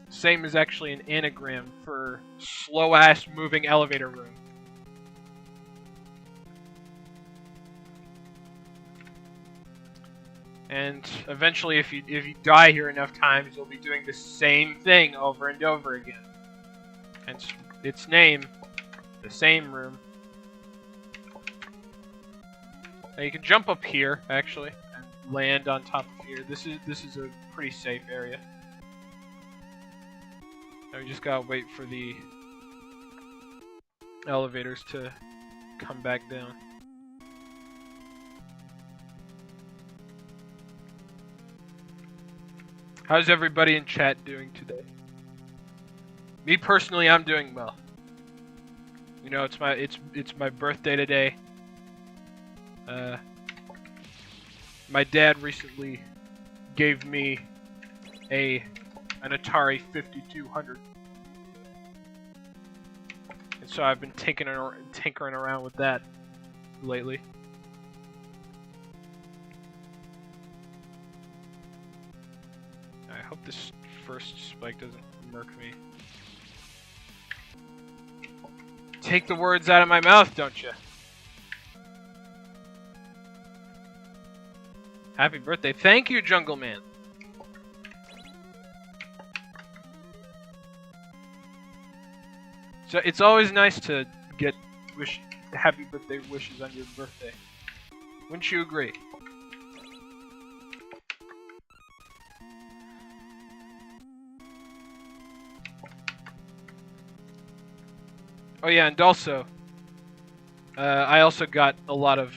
A: Same is actually an anagram for slow-ass moving elevator room. And eventually, if you die here enough times, you'll be doing the same thing over and over again. Hence its name, the same room. Now you can jump up here, actually, and land on top of here. This is a pretty safe area. Now we just gotta wait for the elevators to come back down. How's everybody in chat doing today? Me personally, I'm doing well. You know, it's my birthday today. My dad recently gave me an Atari 5200, and so I've been tinkering around with that lately. I hope this first spike doesn't murk me. Take the words out of my mouth, don't you? Happy birthday. Thank you, Jungle Man. So it's always nice to get happy birthday wishes on your birthday. Wouldn't you agree? Oh yeah, and also, I also got a lot of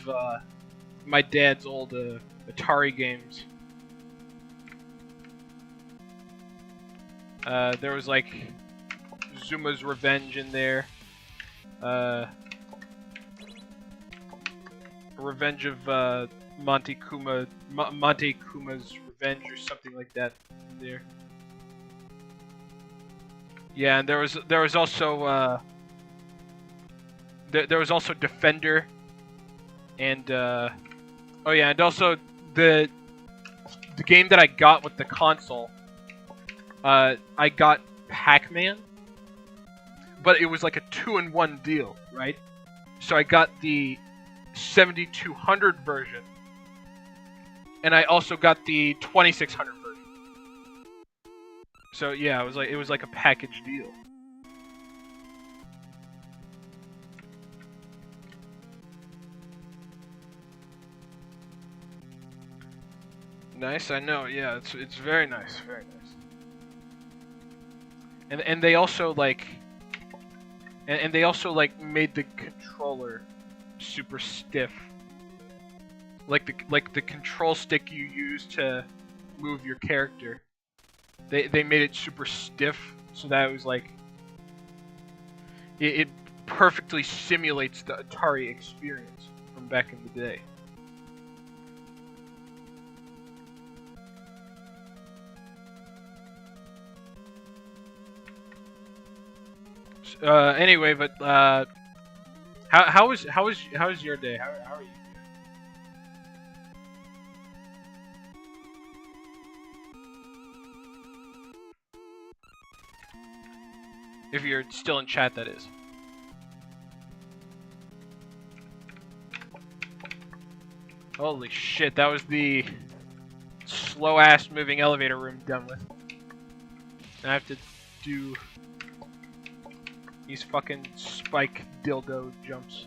A: my dad's old Atari games. There was like Zuma's Revenge in there. Revenge of Monte Kuma's Revenge or something like that in there. Yeah, and there was also there was also Defender, and oh yeah, and also the game that I got with the console. I got Pac-Man, but it was like a 2-in-1 deal, right? So I got the 7200 version, and I also got the 2600 version. So yeah, it was like a package deal. Nice, I know. Yeah, it's very nice, very nice. And they also like, and they also like made the controller super stiff. Like the control stick you use to move your character. They made it super stiff so that it was like it perfectly simulates the Atari experience from back in the day. Anyway, but how was your day? How are you doing? If you're still in chat, that is. Holy shit, that was the slow-ass moving elevator room done with. Now I have to do these fucking spike dildo jumps.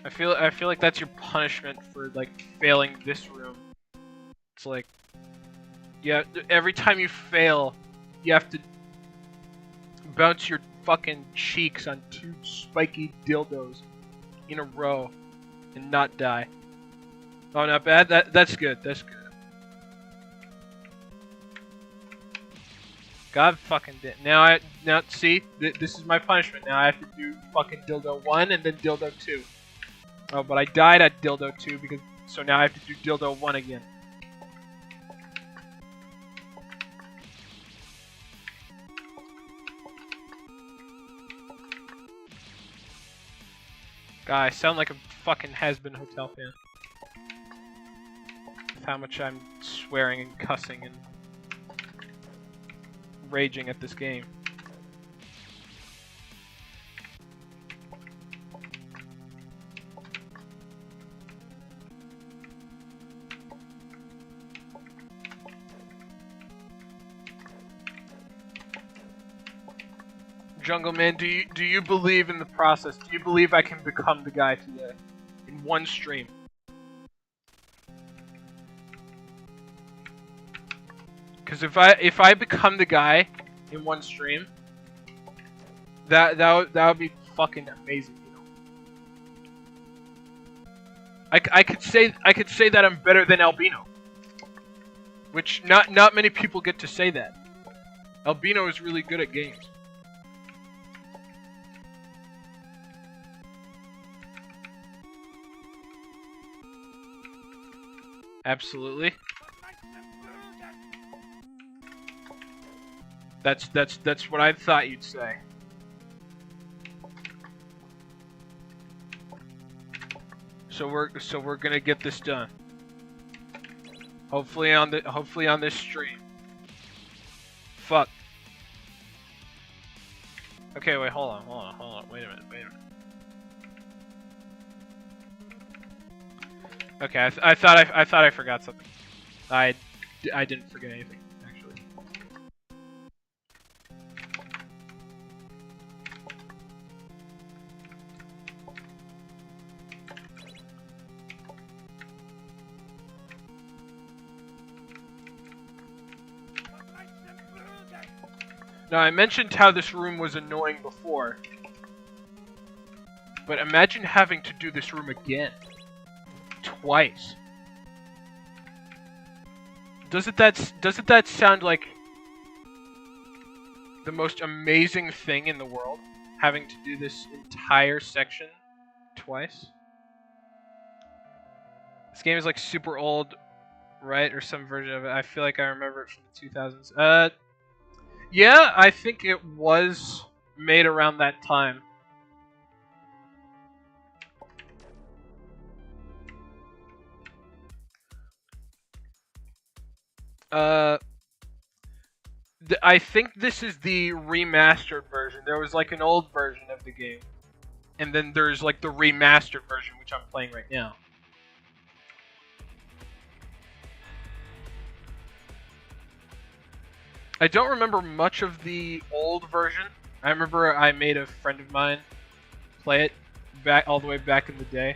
A: I feel like that's your punishment for like failing this room. It's like, yeah, every time you fail, you have to bounce your fucking cheeks on 2 spiky dildos in a row and not die. Oh, not bad. That's good. That's good. God fucking did. Now see, this is my punishment. Now I have to do fucking dildo 1 and then dildo 2. Oh, but I died at dildo 2 because so now I have to do dildo 1 again. God, I sound like a fucking Has-Been Hotel fan. With how much I'm swearing and cussing and raging at this game. Jungle Man, do you believe in the process? Do you believe I can become the guy today in one stream? Because if I become the guy in one stream, that would be fucking amazing, you know. I could say that I'm better than Albino, which not many people get to say that. Albino is really good at games. Absolutely. That's what I thought you'd say. So we're gonna get this done. Hopefully on this stream. Fuck. Okay, wait, hold on. Wait a minute. Okay, I thought I forgot something. I didn't forget anything, actually. Now, I mentioned how this room was annoying before, but imagine having to do this room again. Twice. Doesn't that sound like the most amazing thing in the world? Having to do this entire section twice? This game is like super old, right? Or some version of it. I feel like I remember it from the 2000s. Yeah, I think it was made around that time. I think this is the remastered version. There was like an old version of the game, and then there's like the remastered version, which I'm playing right now. I don't remember much of the old version. I remember I made a friend of mine play it all the way back in the day.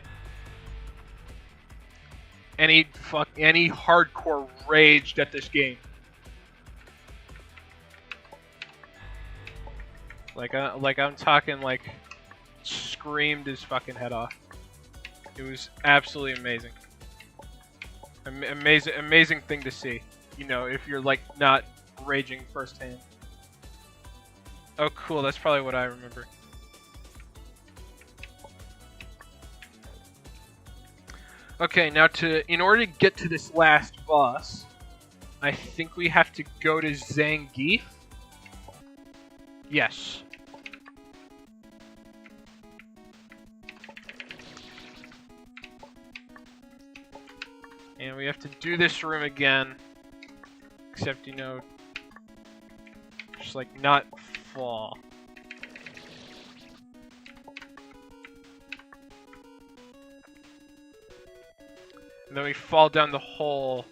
A: And he hardcore raged at this game. Like I'm talking like screamed his fucking head off. It was absolutely amazing. Amazing thing to see. You know, if you're like not raging firsthand. Oh cool, that's probably what I remember. Okay, now in order to get to this last boss, I think we have to go to Zangief. Yes. And we have to do this room again. Except, you know, just like not fall. And then we fall down the hole,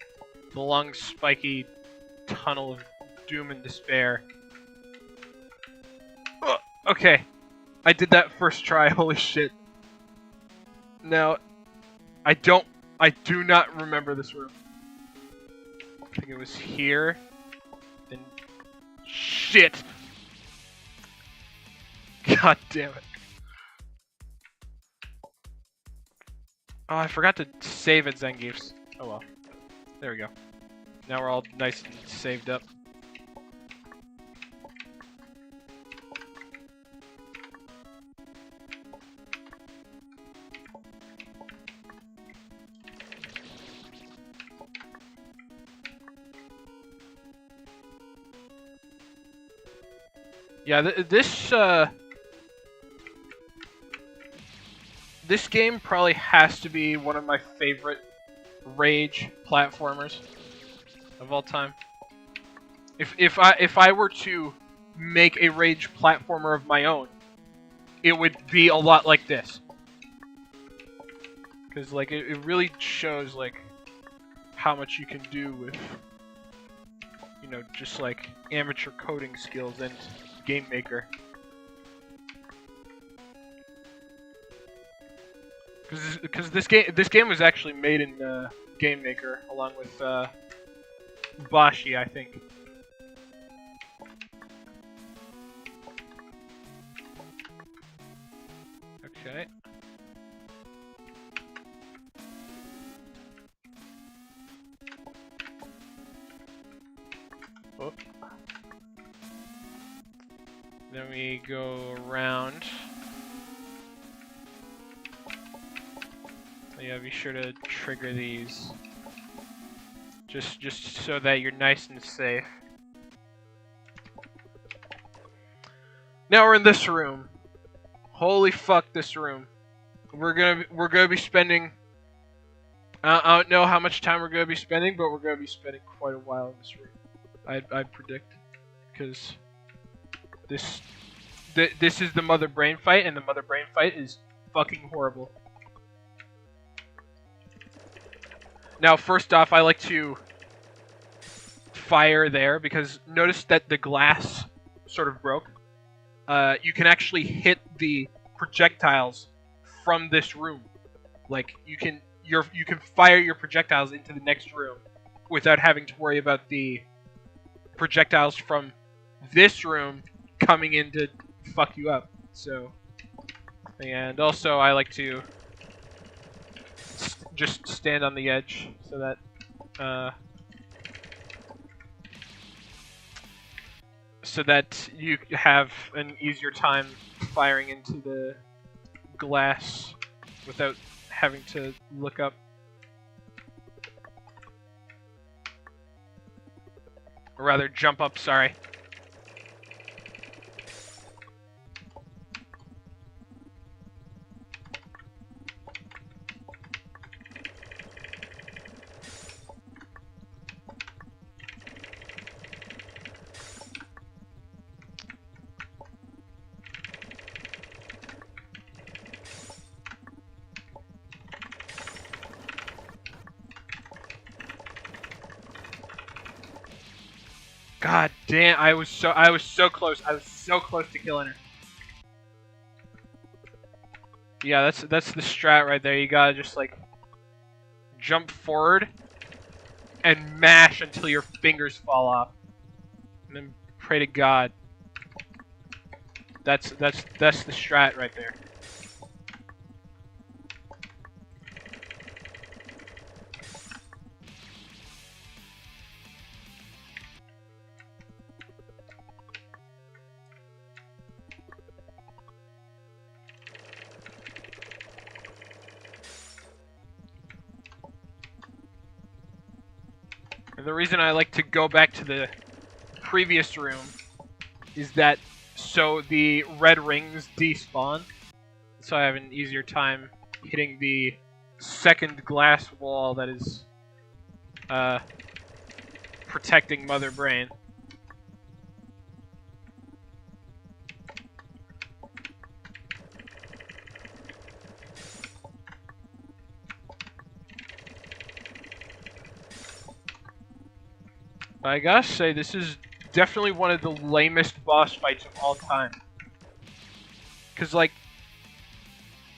A: the long spiky tunnel of doom and despair. Ugh, okay, I did that first try, holy shit. Now, I do not remember this room. I think it was here. Then shit. God damn it. Oh, I forgot to save at Zangief's. Oh well. There we go. Now we're all nice and saved up. Yeah, this game probably has to be one of my favorite Rage platformers of all time. If I were to make a Rage platformer of my own, it would be a lot like this. Cause like it really shows like how much you can do with, you know, just like amateur coding skills and Game Maker. Because this game was actually made in Game Maker along with Bashi, I think. Okay. Oh. Then we go around. Yeah, be sure to trigger these. Just so that you're nice and safe. Now we're in this room. Holy fuck, this room. We're gonna be spending. I don't know how much time we're gonna be spending, but we're gonna be spending quite a while in this room. I predict, because this is the Mother Brain fight, and the Mother Brain fight is fucking horrible. Now, first off, I like to fire there, because notice that the glass sort of broke. You can actually hit the projectiles from this room. Like, you can fire your projectiles into the next room without having to worry about the projectiles from this room coming in to fuck you up. So, and also I like to just stand on the edge so that you have an easier time firing into the glass without having to look up. Or rather, jump up, sorry. God damn, I was so close. I was so close to killing her. Yeah, that's the strat right there. You gotta just like jump forward and mash until your fingers fall off. And then pray to God. That's the strat right there. And the reason I like to go back to the previous room is that so the red rings despawn, so I have an easier time hitting the second glass wall that is protecting Mother Brain. I gotta say, this is definitely one of the lamest boss fights of all time. Cause like,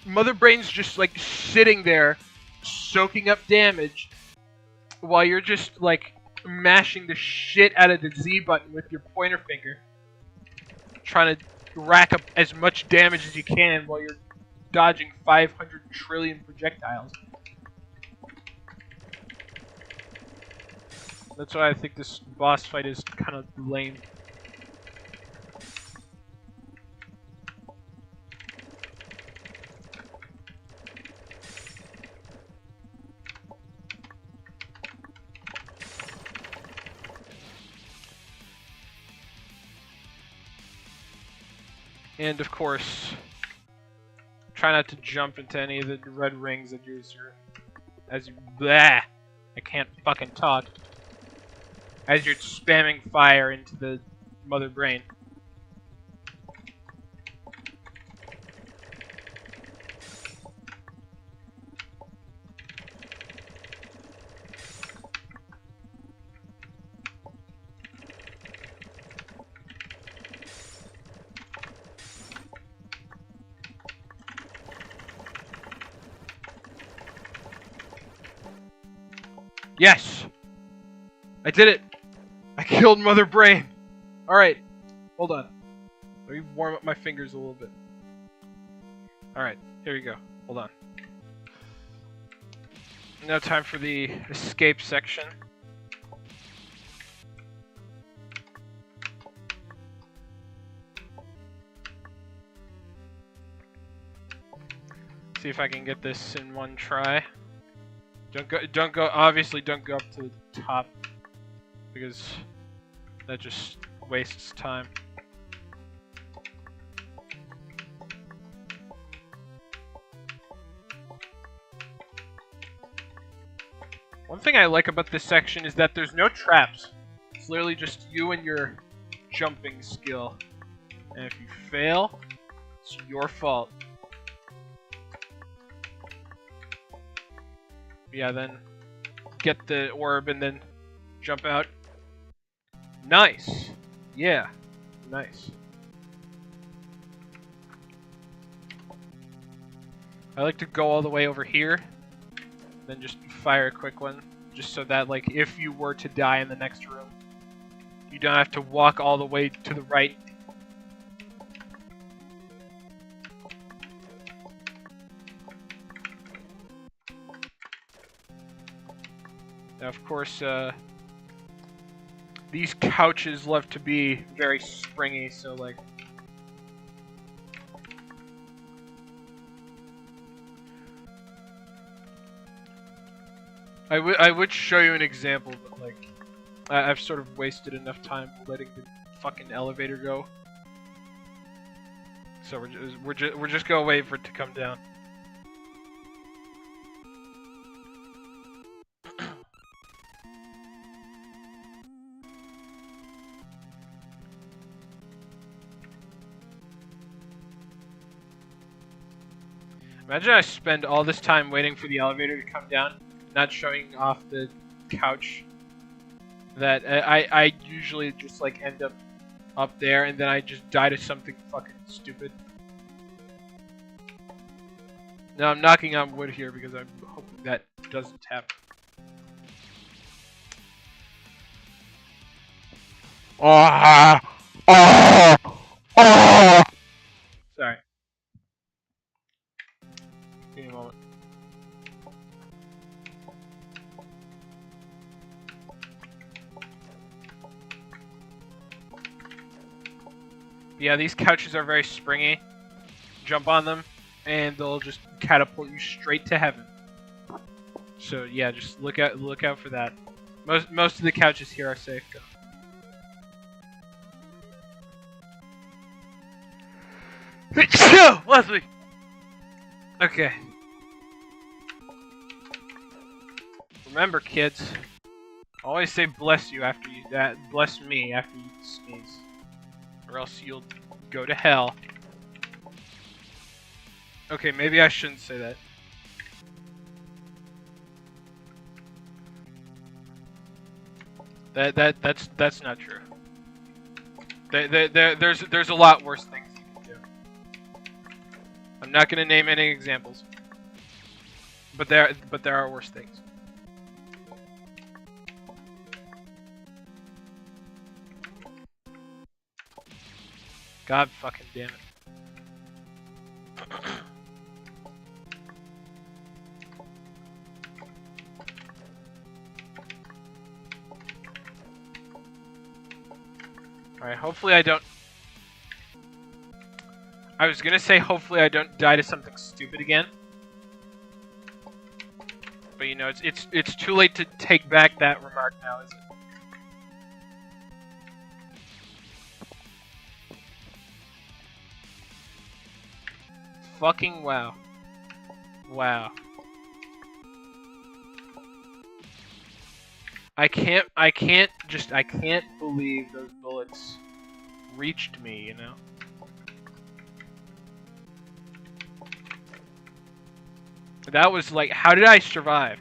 A: Mother Brain's just like sitting there, soaking up damage, while you're just like mashing the shit out of the Z button with your pointer finger, trying to rack up as much damage as you can while you're dodging 500 trillion projectiles. That's why I think this boss fight is kind of lame. And of course, try not to jump into any of the red rings that as you blah. I can't fucking talk. As you're spamming fire into the mother brain. Yes! I did it! I killed Mother Brain! Alright, hold on. Let me warm up my fingers a little bit. Alright, here we go. Hold on. Now time for the escape section. See if I can get this in one try. Obviously don't go up to the top, because that just wastes time. One thing I like about this section is that there's no traps. It's literally just you and your jumping skill. And if you fail, it's your fault. Yeah, then get the orb and then jump out. Nice! Yeah, nice. I like to go all the way over here, then just fire a quick one, just so that, like, if you were to die in the next room, you don't have to walk all the way to the right. Now, of course, these couches love to be very springy, so, like, I would show you an example, but, like, I've sort of wasted enough time letting the fucking elevator go. So we're just gonna wait for it to come down. Imagine I spend all this time waiting for the elevator to come down, not showing off the couch. That I usually just like end up there, and then I just die to something fucking stupid. Now I'm knocking on wood here because I'm hoping that doesn't happen. Sorry. Give me a moment. Yeah, these couches are very springy. Jump on them, and they'll just catapult you straight to heaven. So yeah, just look out for that. Most of the couches here are safe. Leslie. Okay. Remember, kids. Always say "bless you" after you bless me after you sneeze, or else you'll go to hell. Okay, maybe I shouldn't say that. That's not true. There's a lot worse things you can do. I'm not gonna name any examples, but there are worse things. God fucking damn it. Alright, hopefully I don't... I was gonna say hopefully I don't die to something stupid again. But you know, it's too late to take back that remark now, is it? Fucking wow. Wow. I can't believe those bullets reached me, you know? That was like, how did I survive?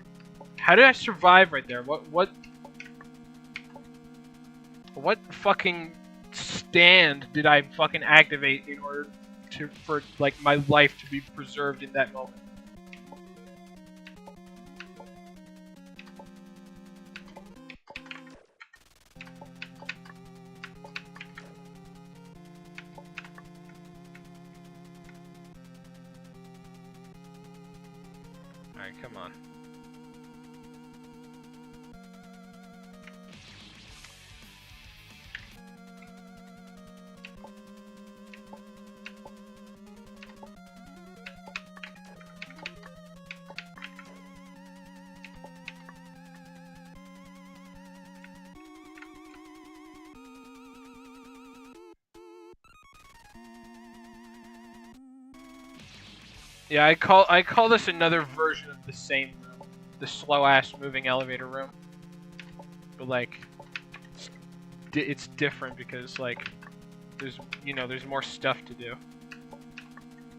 A: How did I survive right there? What fucking stand did I fucking activate in order for like my life to be preserved in that moment? Alright, come on. Yeah, I call this another version of the same room, the slow ass moving elevator room. But like, it's different because like, there's more stuff to do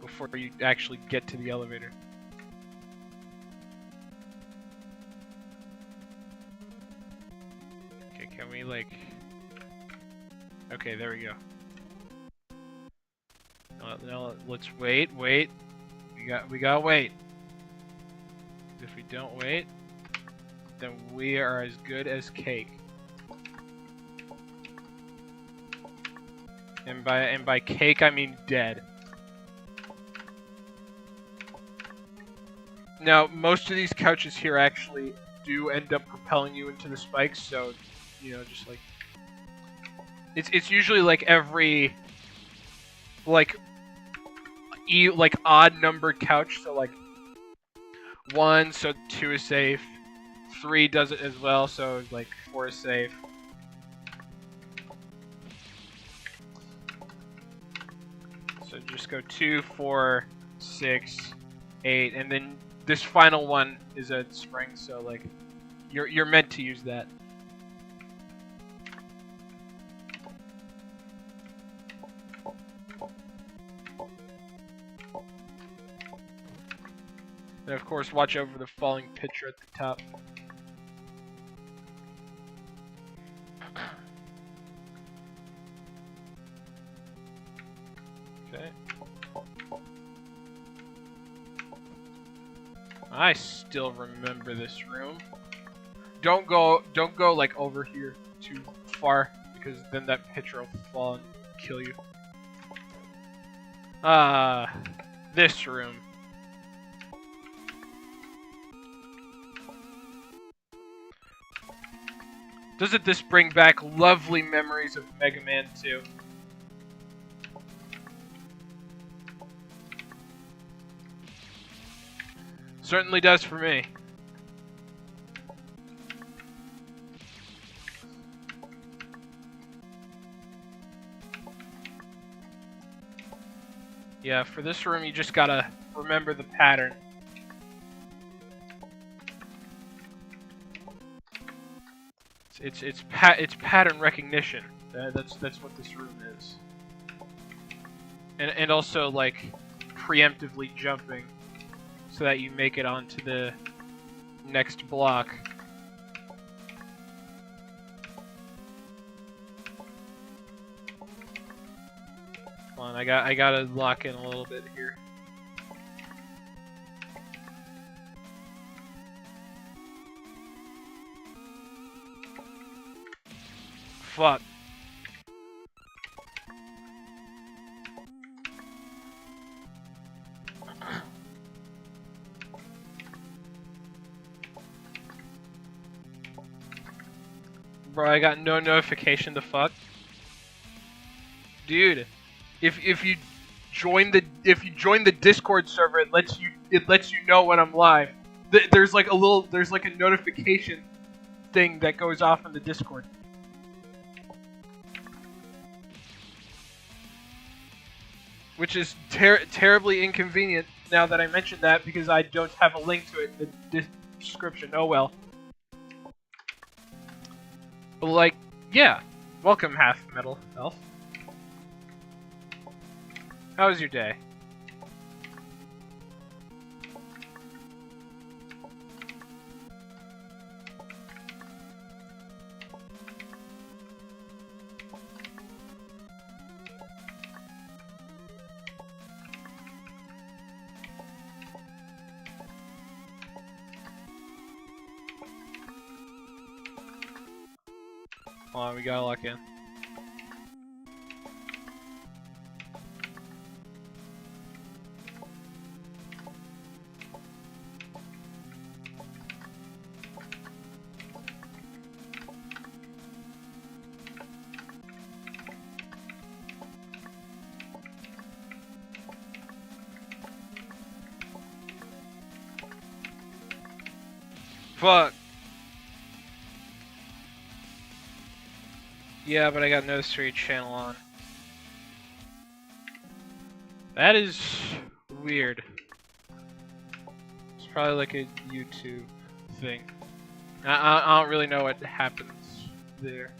A: before you actually get to the elevator. Okay, can we like? Okay, there we go. Now let's wait. We gotta wait. If we don't wait, then we are as good as cake. And by cake I mean dead. Now most of these couches here actually do end up propelling you into the spikes, so you know, just like it's usually like every like odd numbered couch, so like 1, so 2 is safe, 3 does it as well, so like 4 is safe. So just go 2, 4, 6, 8, and then this final one is a spring, so like you're meant to use that. And of course, watch over the falling pitcher at the top. Okay. I still remember this room. Don't go like over here too far, because then that pitcher will fall and kill you. This room. Doesn't this bring back lovely memories of Mega Man 2? Certainly does for me. Yeah, for this room you just gotta remember the pattern. It's pattern recognition. That's what this room is. And also like preemptively jumping so that you make it onto the next block. Come on, I gotta lock in a little bit here. Fuck. Bro, I got no notification. The fuck, dude. If you join the Discord server, it lets you know when I'm live. There's like a notification thing that goes off in the Discord. Which is terribly inconvenient now that I mentioned that, because I don't have a link to it in the description. Oh well. But like, yeah. Welcome, Half Metal Elf. How was your day? Hold on, we gotta lock in. Fuck. Yeah, but I got no street channel on. That is weird. It's probably like a YouTube thing. I don't really know what happens there.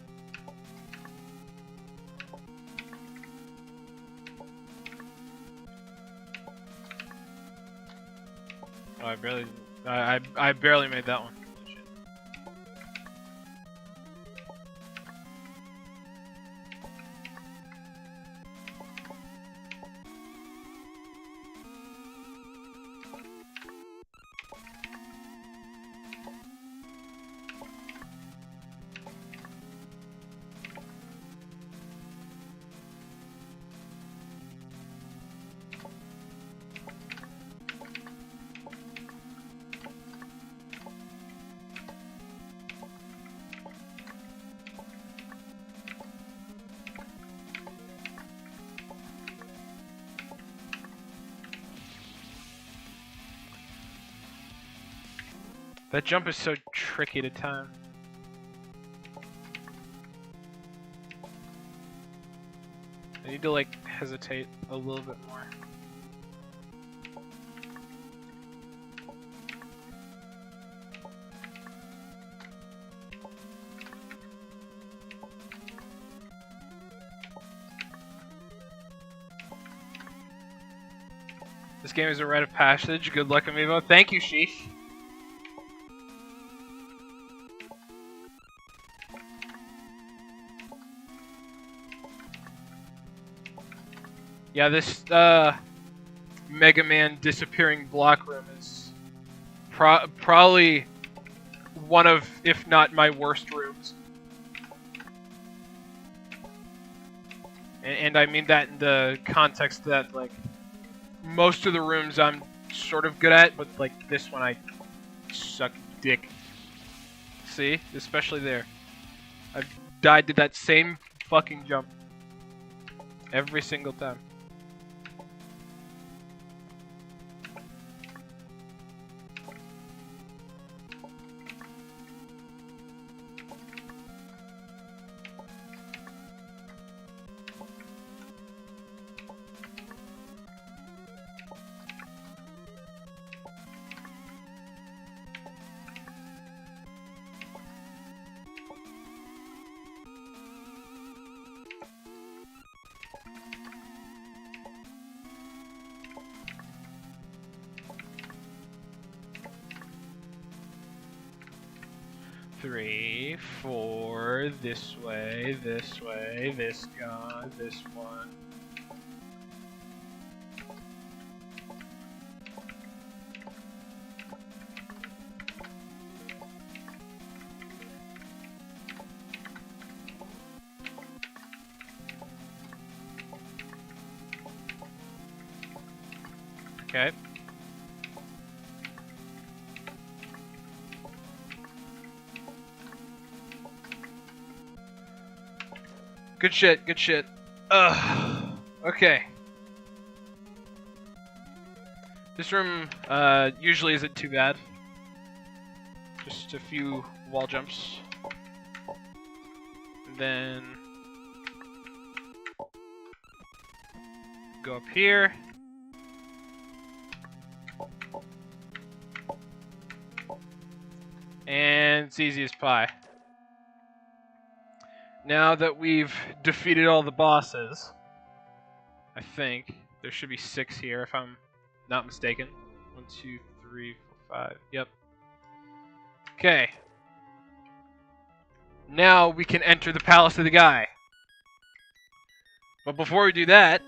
A: Oh, I barely made that one. That jump is so tricky to time. I need to like hesitate a little bit more. This game is a rite of passage. Good luck, amiibo. Thank you, Sheesh. Yeah, this Mega Man disappearing block room is probably one of, if not my worst rooms. And I mean that in the context that, like, most of the rooms I'm sort of good at, but, like, this one I suck dick. See? Especially there. I've died to that same fucking jump. Every single time. Three, four, this way, this guy, this one. Okay. Good shit, good shit. Okay. This room usually isn't too bad. Just a few wall jumps. And then go up here. And it's easy as pie. Now that we've defeated all the bosses, I think there should be 6 here if I'm not mistaken. 1, 2, 3, 4, 5. Yep. Okay. Now we can enter the palace of the guy. But before we do that,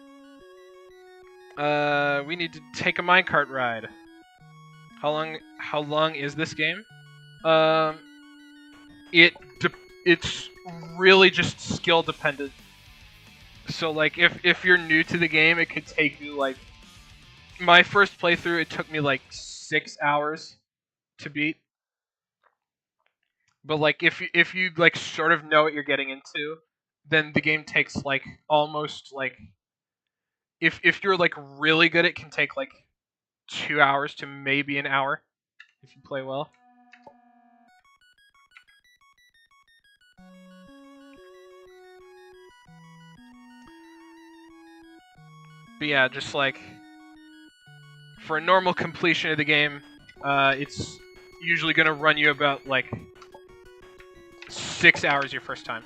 A: we need to take a minecart ride. How long is this game? It's really just skill dependent. So like if you're new to the game, it could take you like my first playthrough, it took me like 6 hours to beat. But like if you like sort of know what you're getting into, then the game takes like almost like if you're like really good, it can take like 2 hours to maybe an hour if you play well. But yeah, just like for a normal completion of the game, it's usually gonna run you about like 6 hours your first time.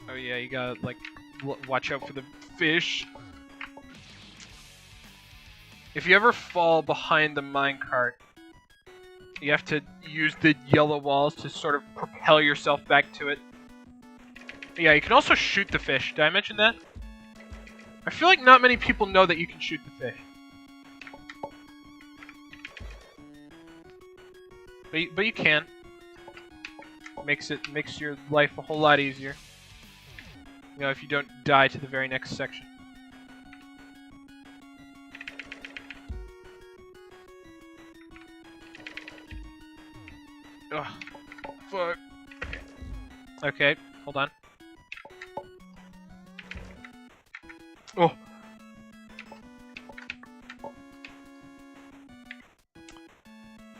A: Oh yeah, you gotta like watch out for the fish. If you ever fall behind the minecart, you have to use the yellow walls to sort of propel yourself back to it. Yeah, you can also shoot the fish. Did I mention that? I feel like not many people know that you can shoot the fish. But you can. Makes your life a whole lot easier. You know, if you don't die to the very next section. Ugh. Fuck. Okay, hold on. Oh.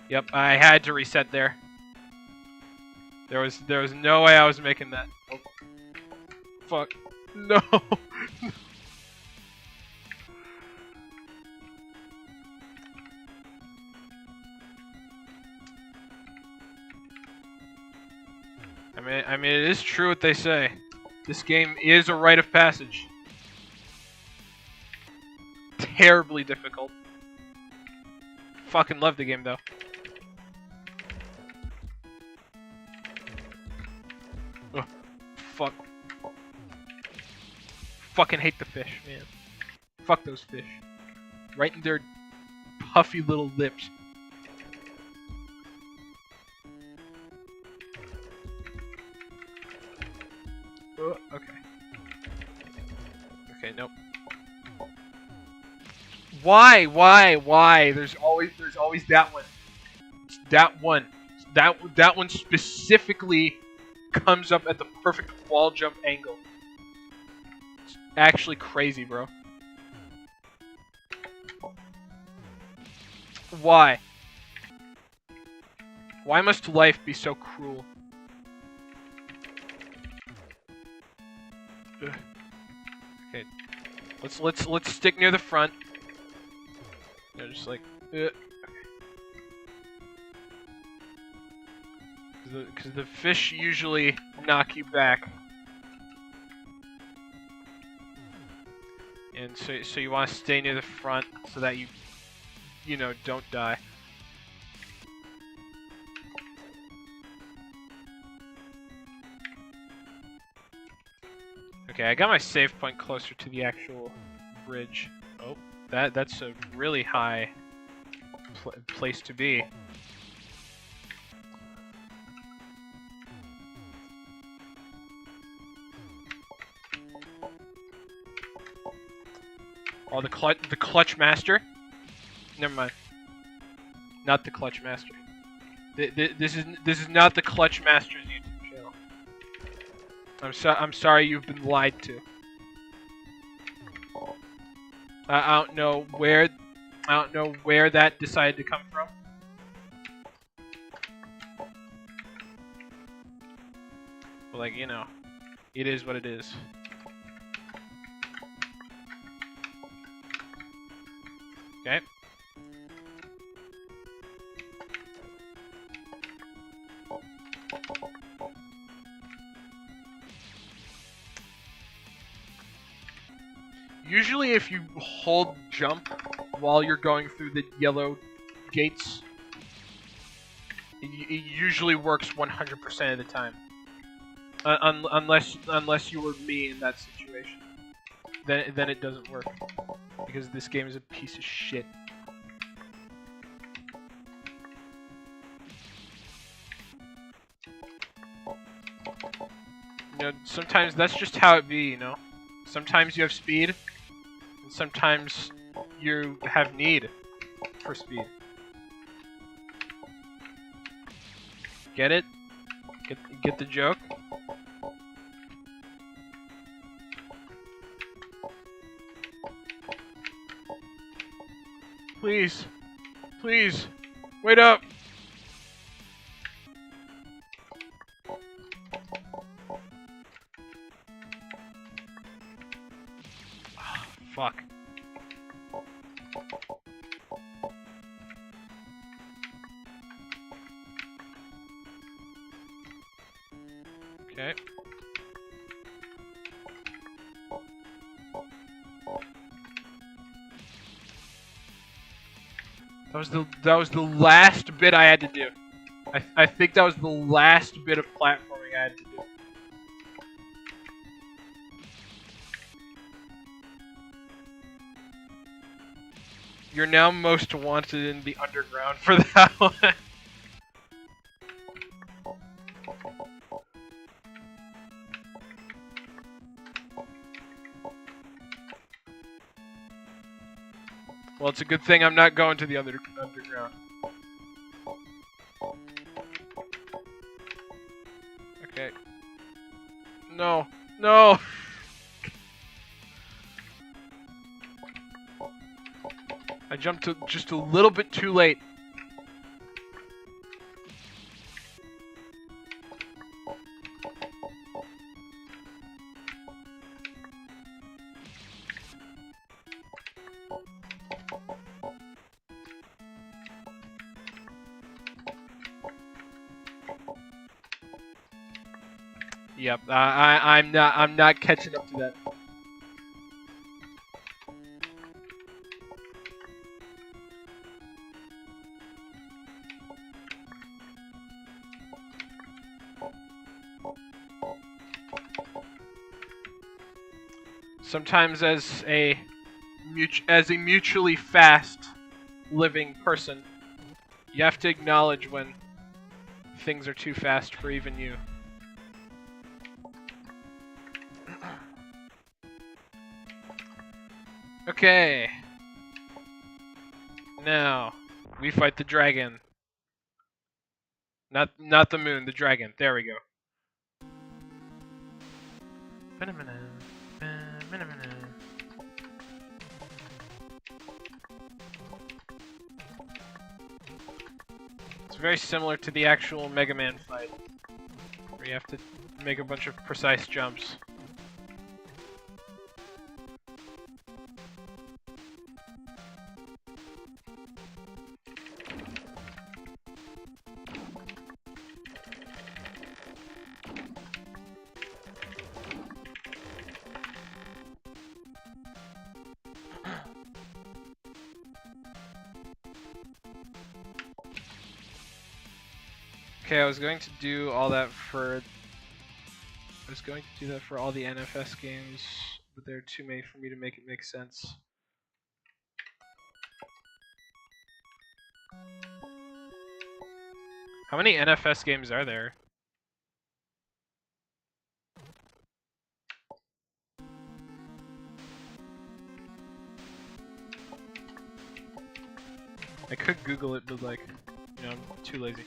A: Yep, I had to reset there. There was no way I was making that. Oh. Fuck. No. I mean, it is true what they say. This game is a rite of passage. Terribly difficult. Fucking love the game though. Ugh, fuck. Fucking hate the fish, man. Fuck those fish. Right in their puffy little lips. Okay. Okay, nope. Why? There's always that one. That one specifically comes up at the perfect wall jump angle. It's actually crazy, bro. Why? Why must life be so cruel? Ugh. Okay. Let's stick near the front. You know, just like because the fish usually knock you back, and so you want to stay near the front so that you know don't die. Okay, I got my save point closer to the actual bridge. Oh, that's a really high place to be. Oh, the clutch master. Never mind. Not the Clutch Master. This is not the Clutch Master's YouTube channel. I'm sorry you've been lied to. I don't know where that decided to come from. But like, you know, it is what it is. Okay. Usually if you hold jump while you're going through the yellow gates, it usually works 100% of the time. Unless you were me in that situation. Then it doesn't work. Because this game is a piece of shit. You know, sometimes that's just how it be, you know? Sometimes you have speed, and sometimes you have need for speed. Get it? Get the joke? Please. Please. Wait up. Fuck. Okay. That was the last bit I had to do. I think that was the last bit of platforming I had to do. You're now most wanted in the underground for that one. Well, it's a good thing I'm not going to the underground. Okay. No. No! I jumped to just a little bit too late. Yep, I'm not catching up to that. Sometimes as a mutually fast living person, you have to acknowledge when things are too fast for even you. Okay. Now, we fight the dragon. Not the moon, the dragon. There we go. It's very similar to the actual Mega Man fight, where you have to make a bunch of precise jumps. Okay, I was going to do all that for... I was going to do that for all the NFS games, but there are too many for me to make it make sense. How many NFS games are there? I could Google it, but like, you know, I'm too lazy.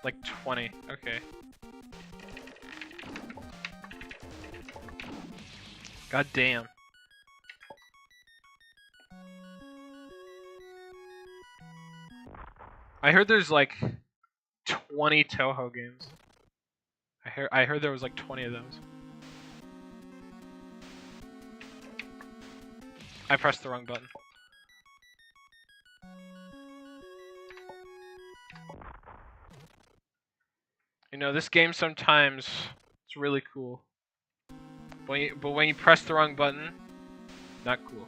A: Like 20, okay. God damn. I heard there's like 20 Toho games. I heard there was like 20 of those. I pressed the wrong button. You know, this game sometimes it's really cool. But when you press the wrong button, not cool.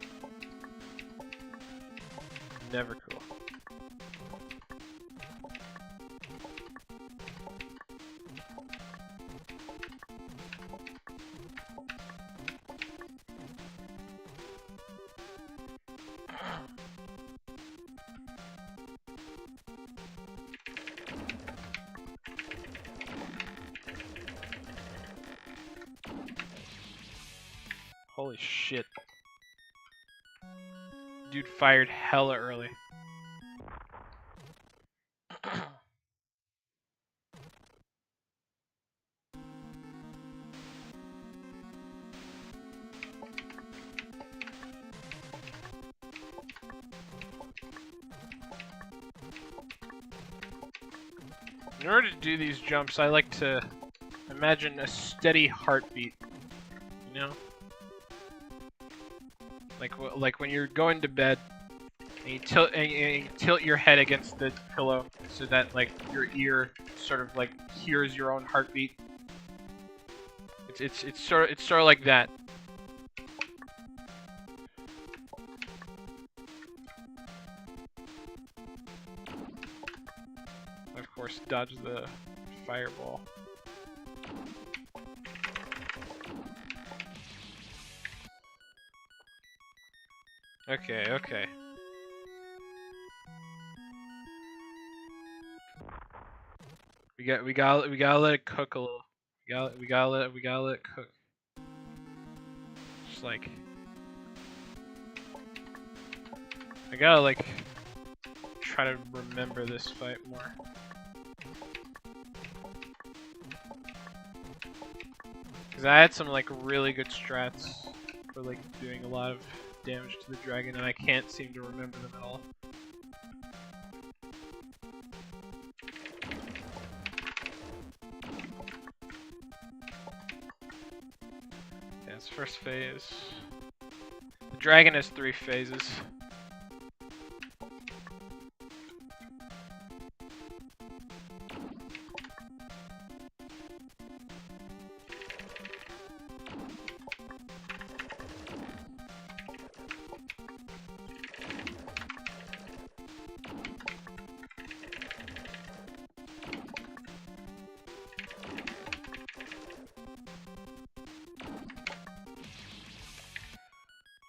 A: Never cool. Holy shit. Dude fired hella early. In order to do these jumps, I like to imagine a steady heartbeat, you know? Like when you're going to bed, and you tilt your head against the pillow so that like your ear sort of like hears your own heartbeat. It's sort of like that. Of course, dodge the fireball. Okay, okay. We gotta let it cook a little. We gotta let it cook. Just like I gotta like try to remember this fight more. Cause I had some like really good strats for like doing a lot of damage to the dragon, and I can't seem to remember them at all. Yeah, it's first phase. The dragon has 3 phases.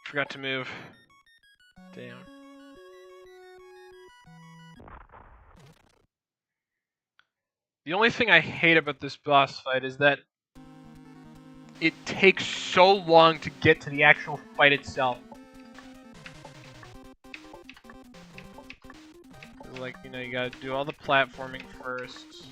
A: Forgot to move. Damn. The only thing I hate about this boss fight is that it takes so long to get to the actual fight itself. Like, you know, you gotta do all the platforming first.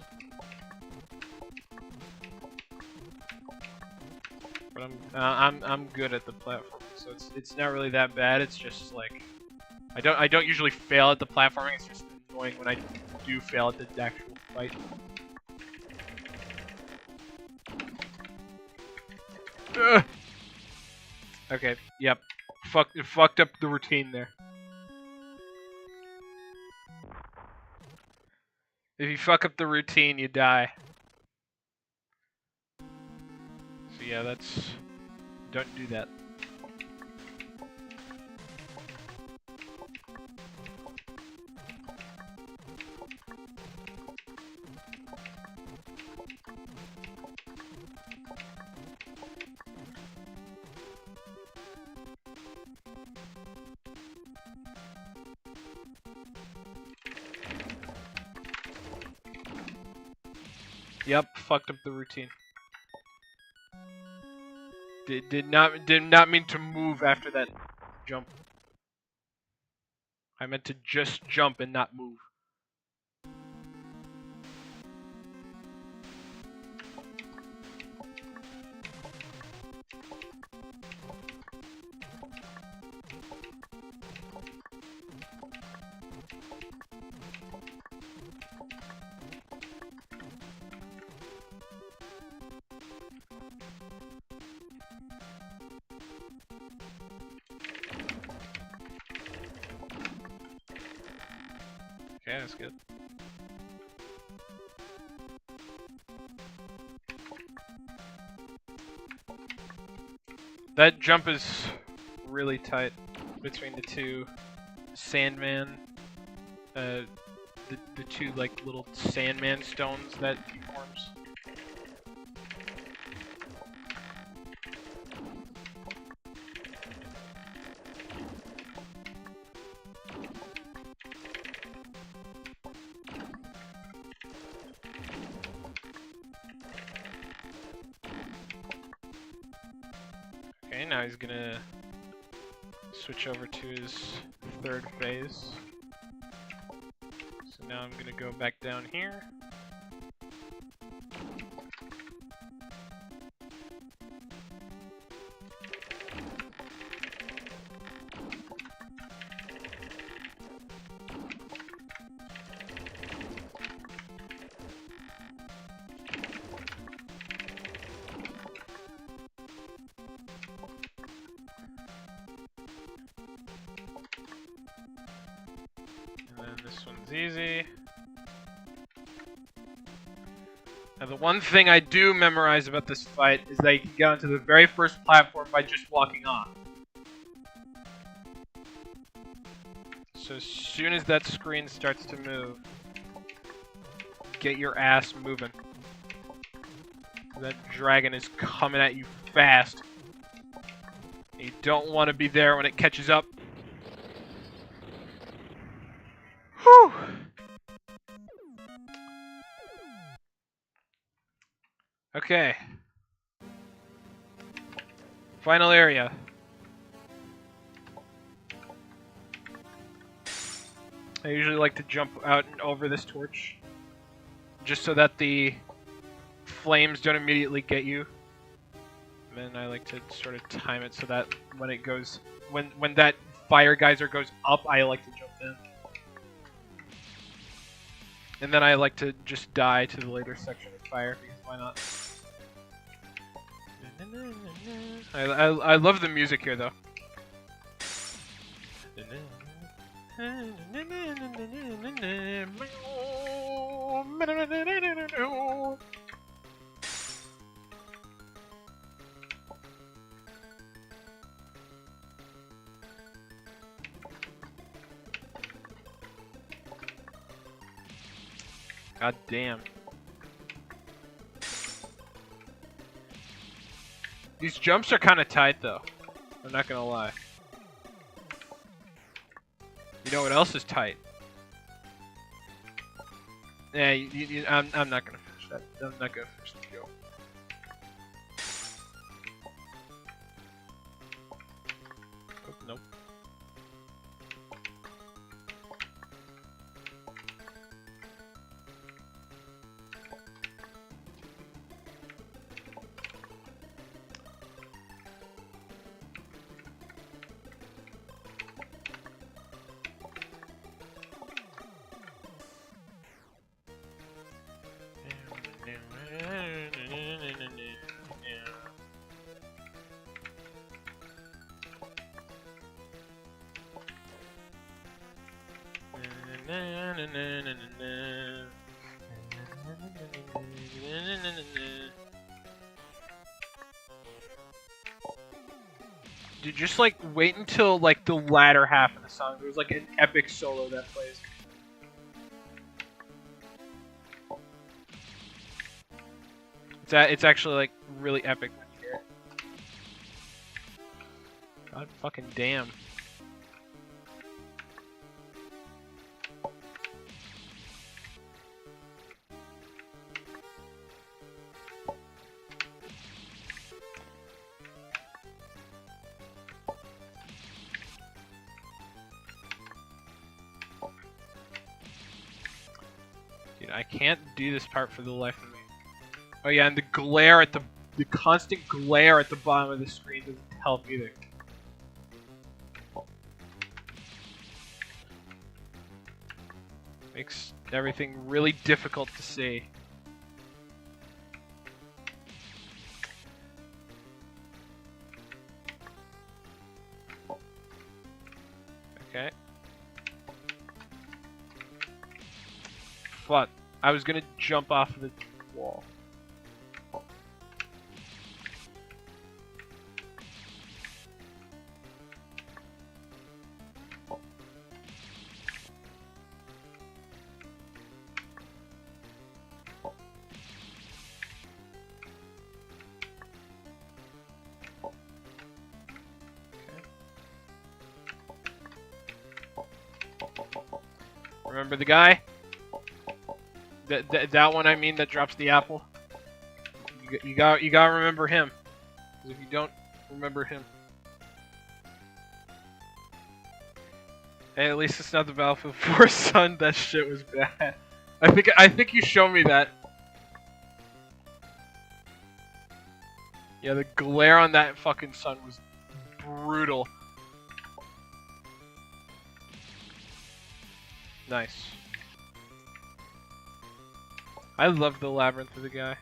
A: But I'm good at the platforming, so it's not really that bad. It's just like I don't usually fail at the platforming. It's just annoying when I do fail at the actual fight. Ugh. Okay, yep. Fucked up the routine there. If you fuck up the routine, you die. So yeah, don't do that. fucked up the routine. Did not mean to move after that jump. I meant to just jump and not move. Okay, that's good. That jump is really tight between the two Sandman, the two like little Sandman stones that he forms. Okay, now he's gonna switch over to his third phase. So now I'm gonna go back down here. This one's easy. Now the one thing I do memorize about this fight is that you can get onto the very first platform by just walking off. So as soon as that screen starts to move, get your ass moving. That dragon is coming at you fast. You don't want to be there when it catches up. Whew. Okay. Final area. I usually like to jump out and over this torch, just so that the flames don't immediately get you. And then I like to sort of time it so that when it goes, when that fire geyser goes up, I like to jump in. And then I like to just die to the later section of fire, because why not? I love the music here, though. God damn. These jumps are kind of tight, though. I'm not gonna lie. You know what else is tight? Yeah, I'm not gonna finish that. I'm not gonna finish the go. Oh, nope. Dude, just like wait until like the latter half of the song. There's like an epic solo that plays. It's actually like really epic when you hear it. God fucking damn. I can't do this part for the life of me. Oh yeah, and the glare at the constant glare at the bottom of the screen doesn't help either. Makes everything really difficult to see. Okay. Fuck. I was gonna jump off of the wall. Remember the guy? That one, I mean, that drops the apple. You gotta remember him. 'Cause if you don't remember him, hey, at least it's not the Battlefield 4 son. That shit was bad. I think you showed me that. Yeah, the glare on that fucking sun was brutal. Nice. I love the labyrinth of the guy.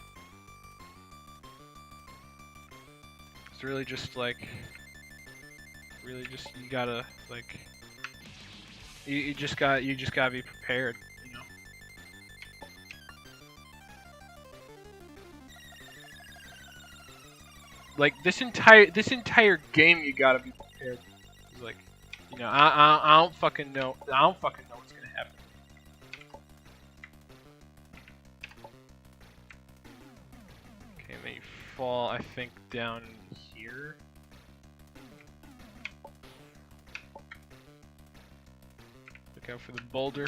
A: It's really just like, you gotta like, you just gotta be prepared, you know. Like this entire game, you gotta be prepared. It's like, you know, I don't fucking know. I don't fucking know what's gonna happen. Okay, then you fall, I think, down here. Look out for the boulder.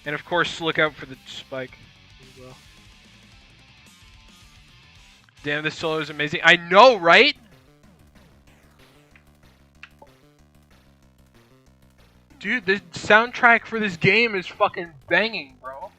A: And of course, look out for the spike as well. Damn, this solo is amazing. I know, right? Dude, the soundtrack for this game is fucking banging, bro.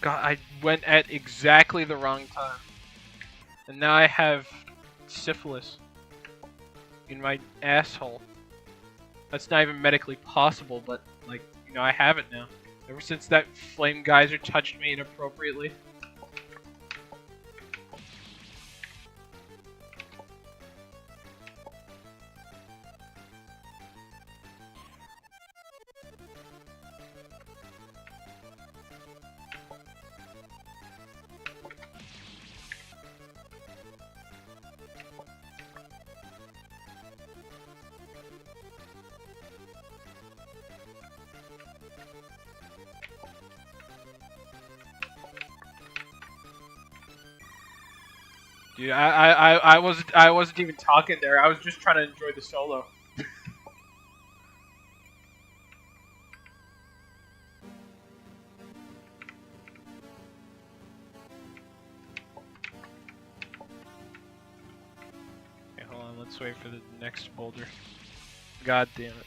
A: God, I went at exactly the wrong time. And now I have syphilis in my asshole. That's not even medically possible, but, like, you know, I have it now. Ever since that flame geyser touched me inappropriately. Dude, I wasn't even talking there. I was just trying to enjoy the solo. Okay, hold on. Let's wait for the next boulder. God damn it.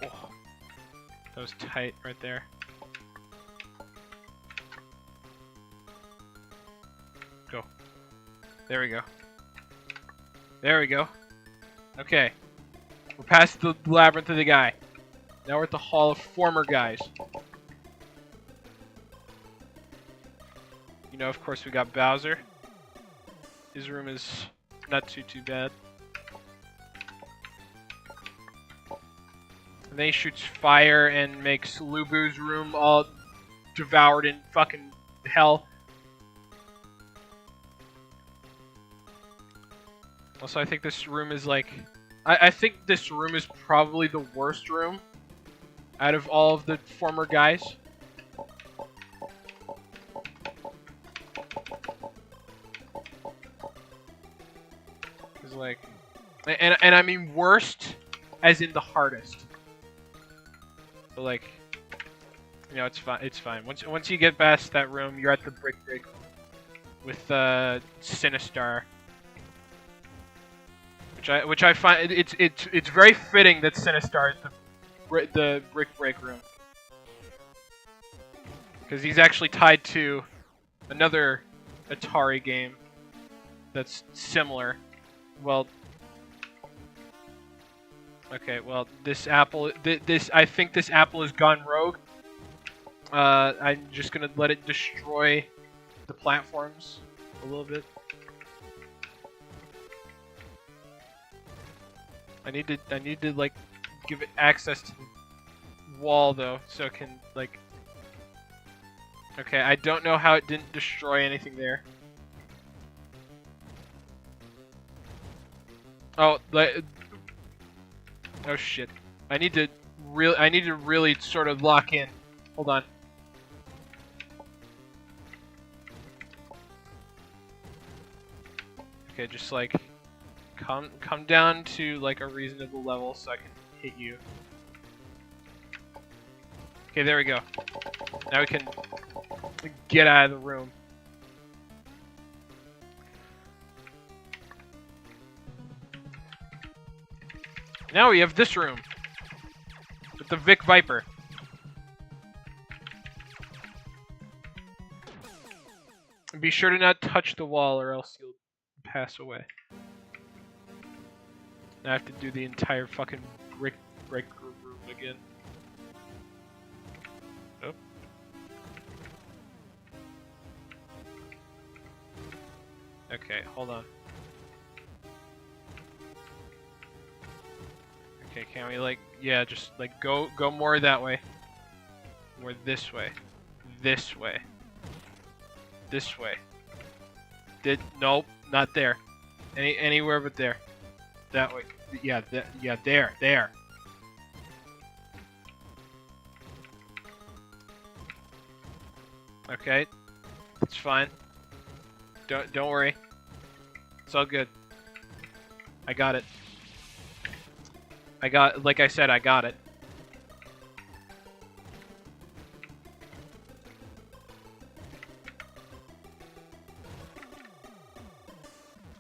A: Oh, that was tight right there. Go. There we go. There we go. Okay. We're past the labyrinth of the guy. Now we're at the Hall of Former Guys. You know, of course, we got Bowser. His room is not too bad. And then he shoots fire and makes Lubu's room all devoured in fucking hell. Also, I think this room is like... I think this room is probably the worst room out of all of the former guys. Cause like... And I mean worst as in the hardest. But like... You know, it's fine. It's fine. Once you get past that room, you're at the brick break with Sinistar. Which I find it's very fitting that Sinistar is the brick break room, because he's actually tied to another Atari game that's similar. Well, okay, well this apple, I think this apple has gone rogue. I'm just gonna let it destroy the platforms a little bit. I need to like give it access to the wall though, so it can like. Okay, I don't know how it didn't destroy anything there. Oh, like, oh shit! I need to really sort of lock in. Hold on. Okay, just like. Come down to like a reasonable level so I can hit you. Okay, there we go. Now we can get out of the room. Now we have this room with the Vic Viper. And be sure to not touch the wall or else you'll pass away. I have to do the entire fucking brick room again. Oh. Okay, hold on. Okay, can we like, yeah, just like go more that way. More this way. This way. This way. Nope, not there. Anywhere but there. That way. Yeah, there. Okay, it's fine. Don't worry. It's all good. I got it. Like I said, I got it.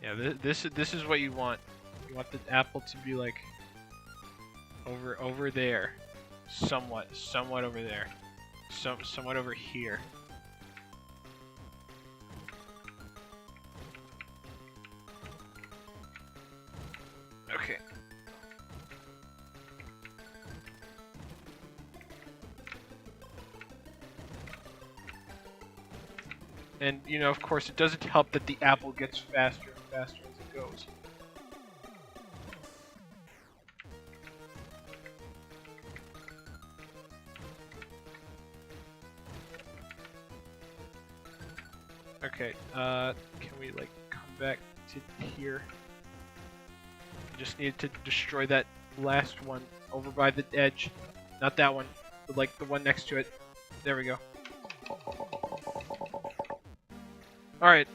A: Yeah, this is what you want. You want the apple to be like over there, somewhat over there, somewhat over here. Okay. And you know, of course, it doesn't help that the apple gets faster and faster as it goes. Okay, can we like come back to here? Just need to destroy that last one over by the edge. Not that one, but like the one next to it. There we go. Alright.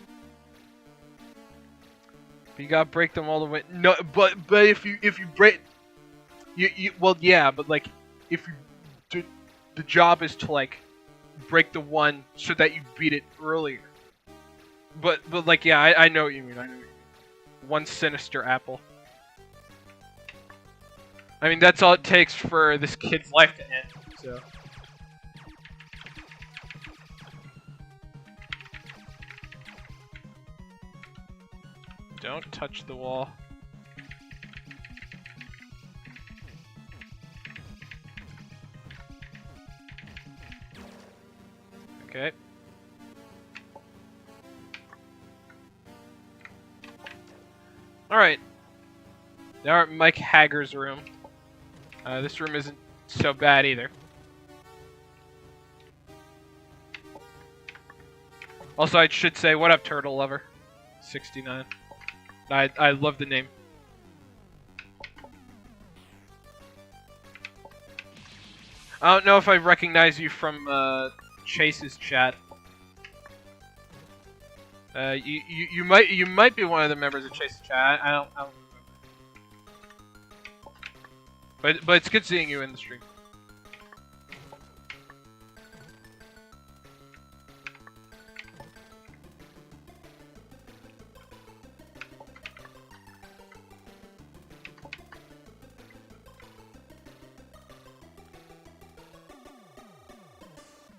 A: You gotta break them all the way. No, but if you break, well yeah, but like if you the job is to like break the one so that you beat it earlier. But like yeah, I know what you mean. I know what you mean. One sinister apple. I mean that's all it takes for this kid's life to end. So. Don't touch the wall. Okay. Alright. Now we're at Mike Hager's room. This room isn't so bad either. Also, I should say, what up, Turtle Lover? 69. I love the name. I don't know if I recognize you from Chase's chat. You might be one of the members of Chase's chat. I don't remember. But it's good seeing you in the stream.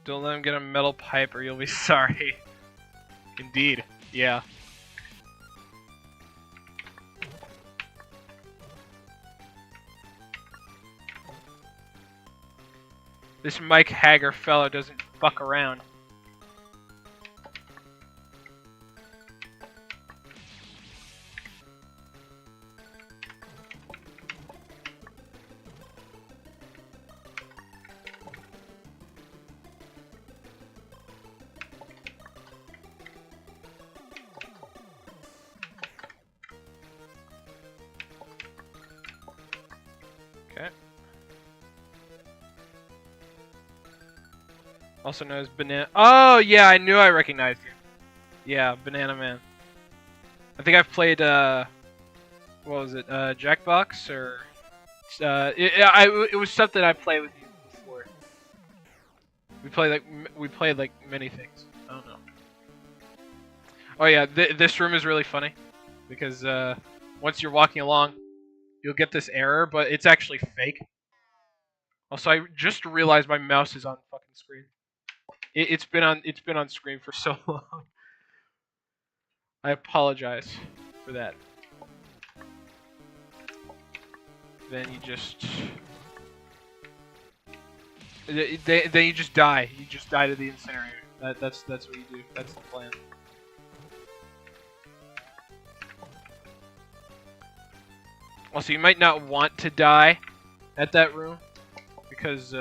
A: Don't let him get a metal pipe or you'll be sorry. Indeed. Yeah. This Mike Hager fellow doesn't fuck around. Okay. Also known as Banana. Oh yeah, I knew I recognized you. Yeah, Banana Man. I think I've played what was it? Jackbox or it was something I played with you before. We played like many things. I don't know. Oh yeah, this room is really funny because once you're walking along, you'll get this error, but it's actually fake. Also, I just realized my mouse is on fucking screen. It's been on screen for so long. I apologize for that. Then you just then you just die. You just die to the incinerator. That's what you do. That's the plan. Also, you might not want to die at that room because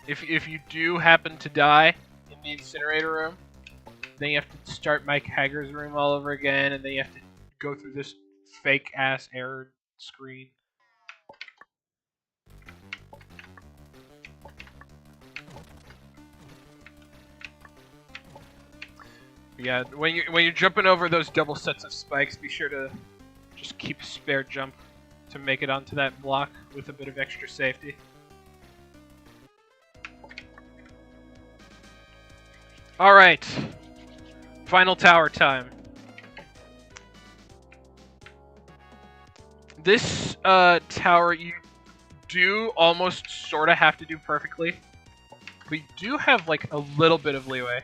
A: if you do happen to die in the incinerator room, then you have to start Mike Hager's room all over again, and then you have to go through this fake ass error screen. Yeah, when you're jumping over those double sets of spikes, be sure to just keep a spare jump to make it onto that block with a bit of extra safety. Alright. Final tower time. This tower you do almost sort of have to do perfectly. But you do have like a little bit of leeway.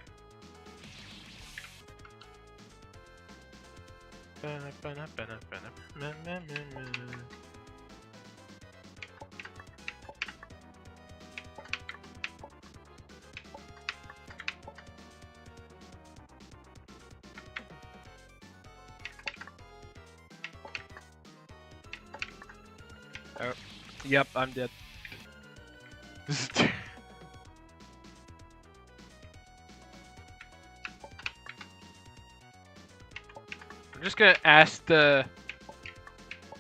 A: Oh, yep, I'm dead. This is I'm just gonna ask the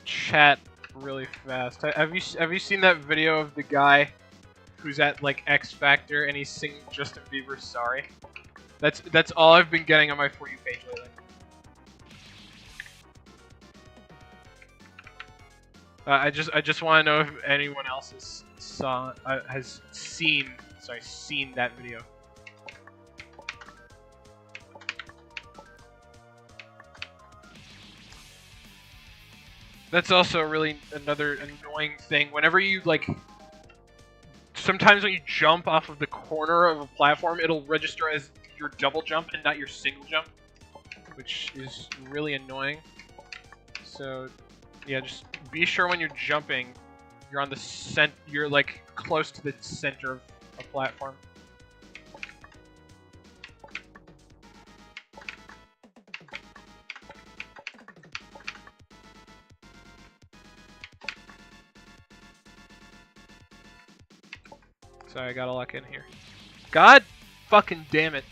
A: chat really fast. Have you seen that video of the guy who's at like X Factor and he's singing Justin Bieber's "Sorry"? That's all I've been getting on my For You page lately. I just want to know if anyone else has seen that video. That's also really another annoying thing. Whenever you like, sometimes when you jump off of the corner of a platform, it'll register as your double jump and not your single jump, which is really annoying. So, yeah, just be sure when you're jumping, you're on the you're like close to the center of a platform. Sorry, I gotta lock in here. God fucking damn it.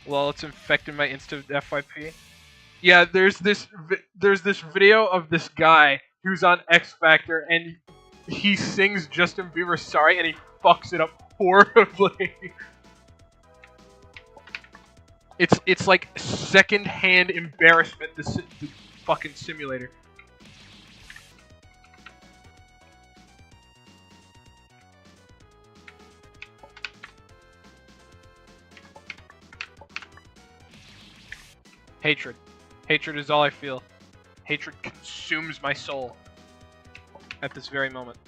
A: Well, it's infecting my instant FYP. Yeah, there's this video of this guy who's on X Factor and he sings Justin Bieber Sorry and he fucks it up horribly. It's like second-hand embarrassment, the fucking simulator. Hatred. Hatred is all I feel. Hatred consumes my soul at this very moment.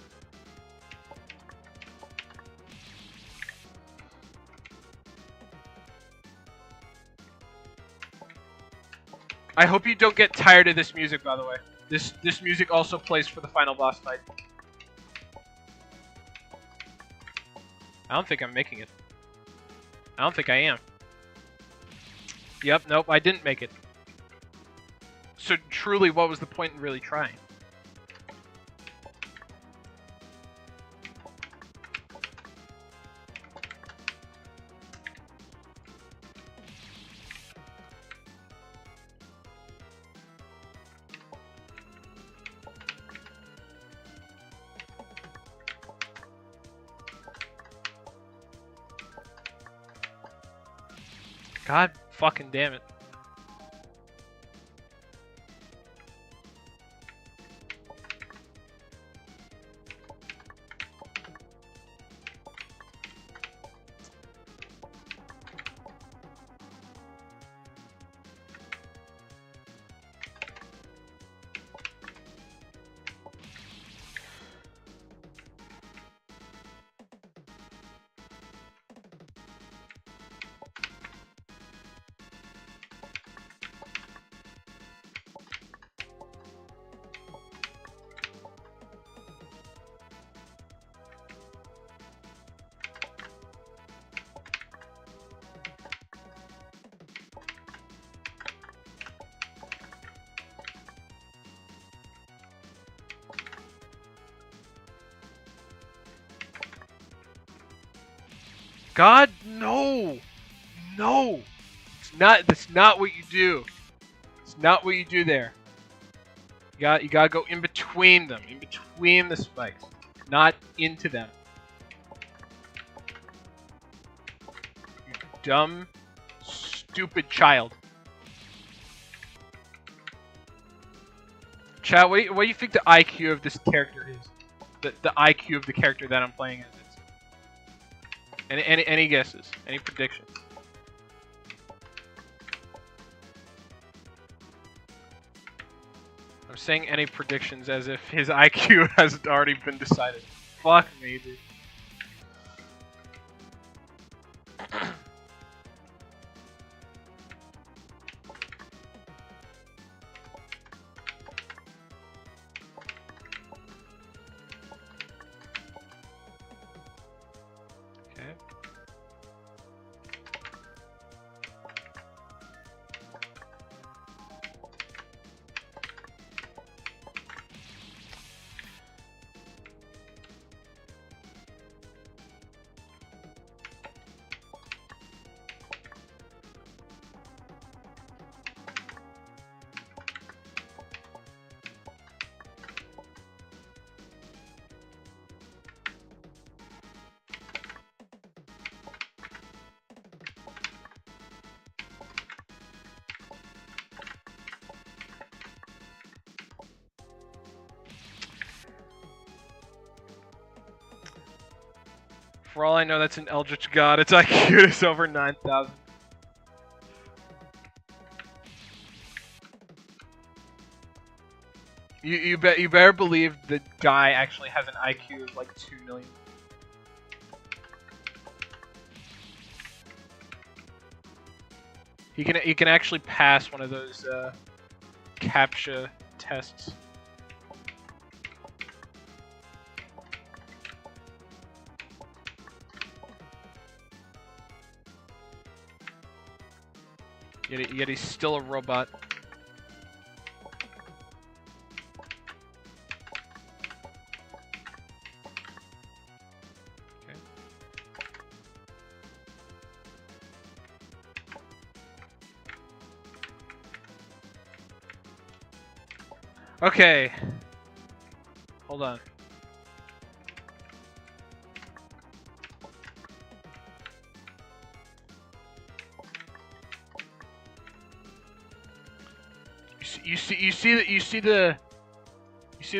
A: I hope you don't get tired of this music, by the way. This music also plays for the final boss fight. I don't think I'm making it. I don't think I am. Yep, nope, I didn't make it. So truly, what was the point in really trying? God fucking damn it. God, no! No! That's not what you do. It's not what you do there. You gotta go in between them, in between the spikes, not into them. You dumb, stupid child. Chat, what do you think the IQ of this character is? The IQ of the character that I'm playing as is? Any guesses? Any predictions? I'm saying any predictions as if his IQ hasn't already been decided. Fuck me, dude. For all I know, that's an Eldritch God. Its IQ is over 9,000. You better believe the guy actually has an IQ of like 2 million. He can actually pass one of those CAPTCHA tests. Yet he's still a robot. Okay. Hold on. You see the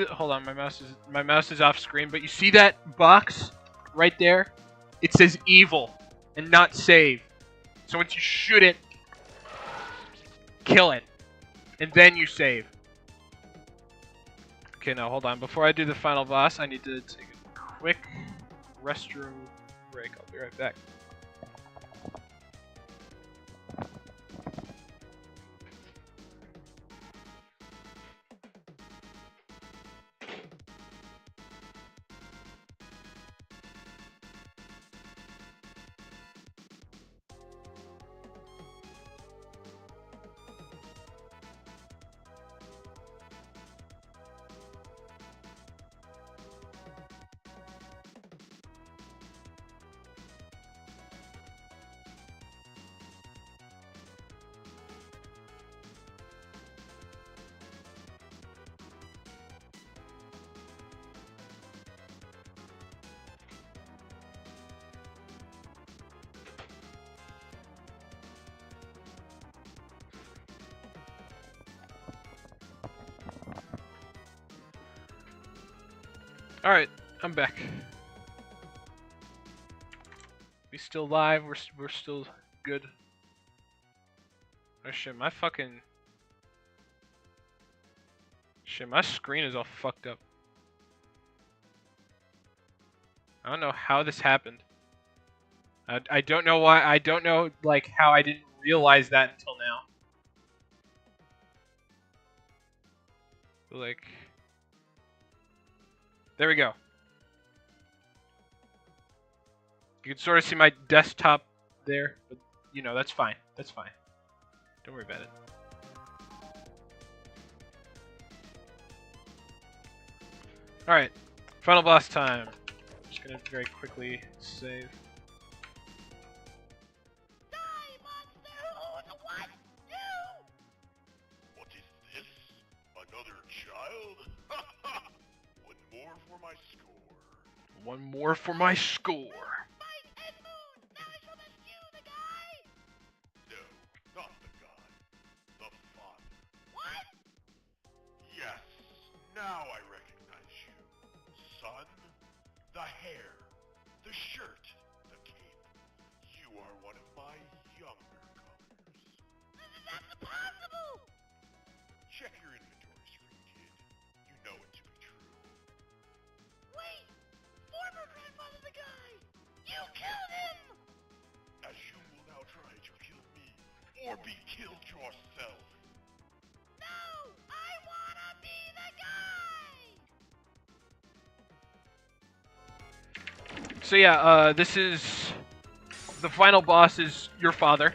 A: hold on, my mouse is off screen, but you see that box right there? It says evil and not save. So once you shoot it, kill it, and then you save. Okay, now hold on. Before I do the final boss, I need to take a quick restroom break. I'll be right back. Alright, I'm back. We still live, we're still good. Oh shit, my screen is all fucked up. I don't know how this happened. I don't know why, I don't know like how I didn't realize that until now. Like, there we go. You can sort of see my desktop there, but you know, that's fine. That's fine. Don't worry about it. Alright, final boss time. Just gonna very quickly save.
C: Die, monster! What? You!
B: What is this? Another child? One more for my score.
A: One more for my score.
C: Fight and moon! Now I shall rescue the guy!
B: No, not the god. The father.
C: What?
B: Yes, now I recognize you. Son, the hair, the shirt, the cape. You are one of my younger colors.
C: That's impossible!
B: Check your inventory screen, kid. You know it to be true.
C: Wait! Former grandfather the guy! You killed him!
B: As you will now try to kill me, or be killed yourself.
C: No! I wanna be the guy!
A: So yeah, this is the final boss is your father.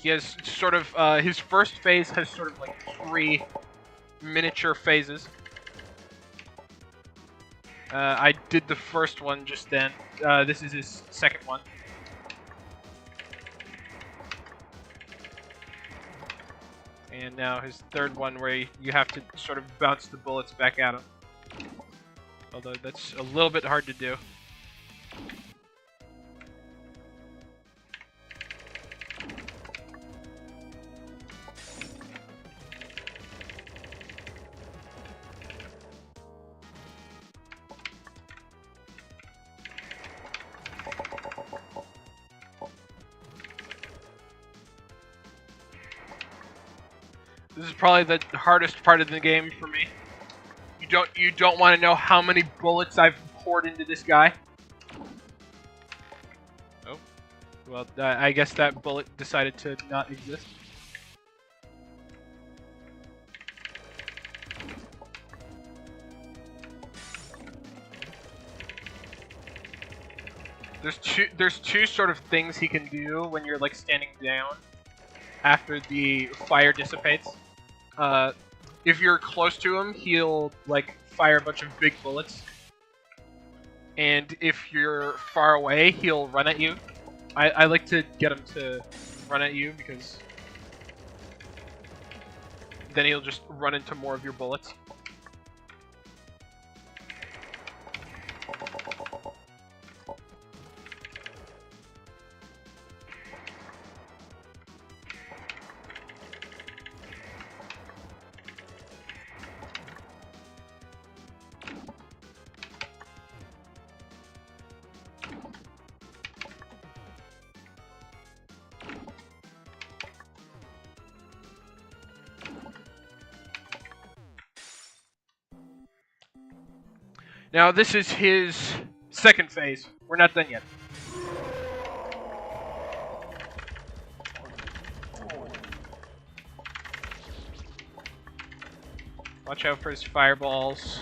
A: He has sort of his first phase has sort of like 3 miniature phases. I did the first one just then. This is his second one. And now his third one where you have to sort of bounce the bullets back at him. Although that's a little bit hard to do. This is probably the hardest part of the game for me. You don't want to know how many bullets I've poured into this guy. Oh, well, I guess that bullet decided to not exist. There's two sort of things he can do when you're like standing down after the fire dissipates. If you're close to him, he'll like fire a bunch of big bullets. And if you're far away, he'll run at you. I like to get him to run at you because then he'll just run into more of your bullets. Now, this is his second phase. We're not done yet. Watch out for his fireballs.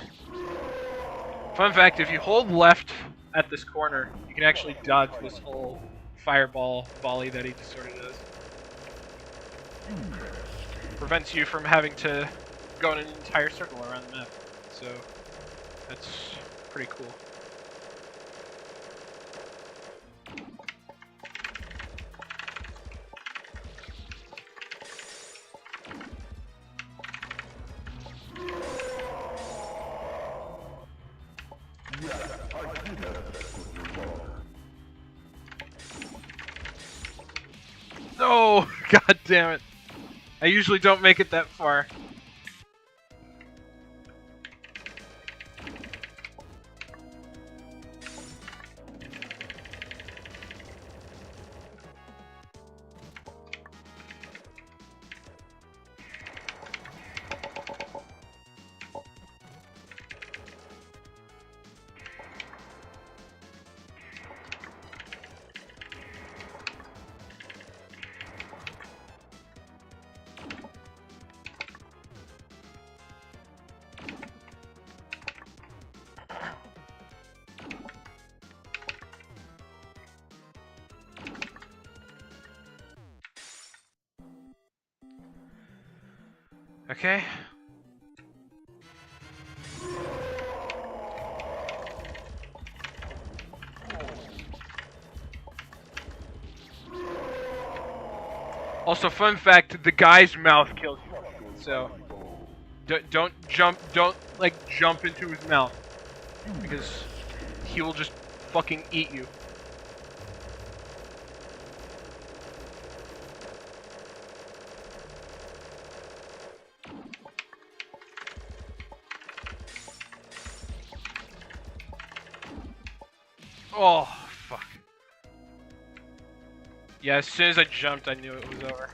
A: Fun fact, if you hold left at this corner, you can actually dodge this whole fireball volley that he just sort of does. Prevents you from having to go in an entire circle around the map. So, that's pretty cool. No! God damn it. I usually don't make it that far. Okay. Also, fun fact, the guy's mouth kills you. So, don't jump into his mouth. Because he will just fucking eat you. Oh, fuck. Yeah, as soon as I jumped, I knew it was over.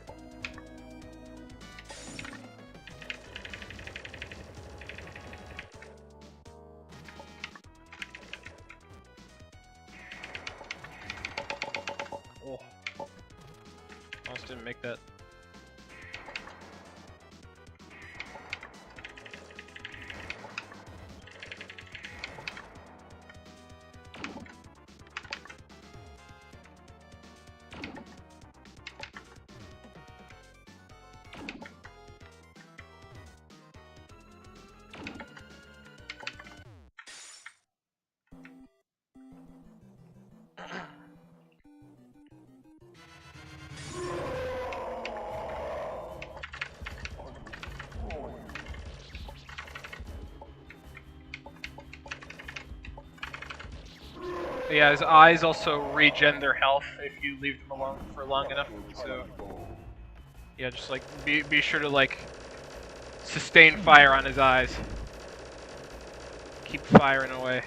A: Oh. Almost didn't make that. Yeah, his eyes also regen their health if you leave them alone for long enough. So, yeah, just like be sure to like sustain fire on his eyes. Keep firing away.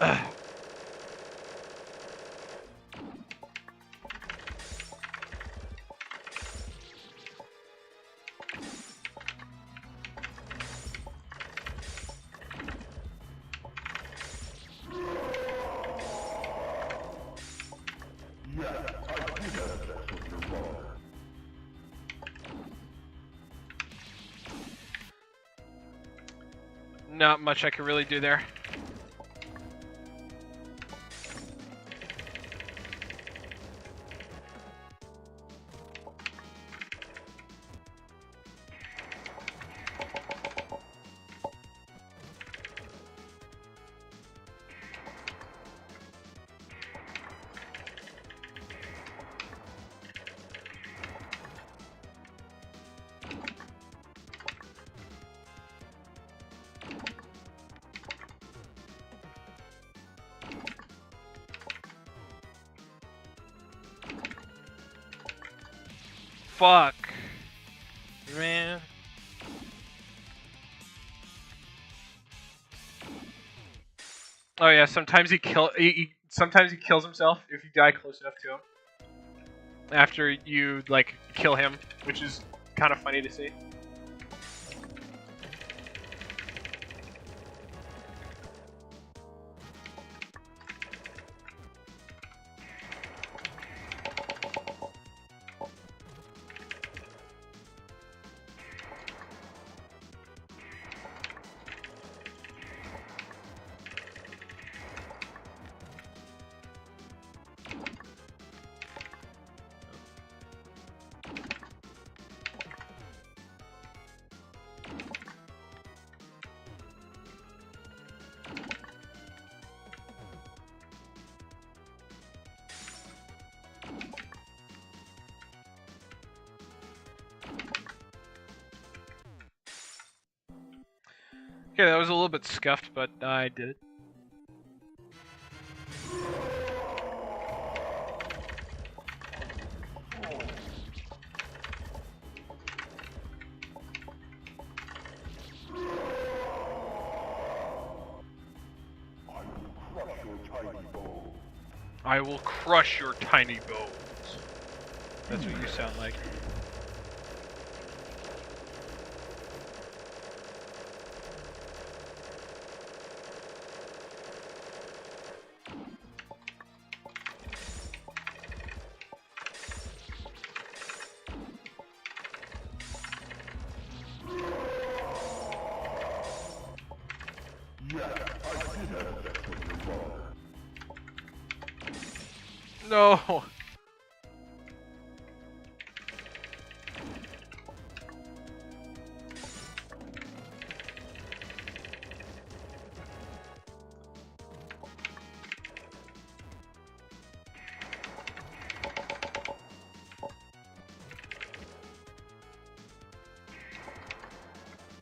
A: Ugh. Not much I can really do there. fuck, man. Oh yeah, sometimes he kills himself if you die close enough to him. After you like kill him, which is kind of funny to see. Okay, that was a little bit scuffed, but I did it. I will crush your tiny bones. That's what you sound like. No.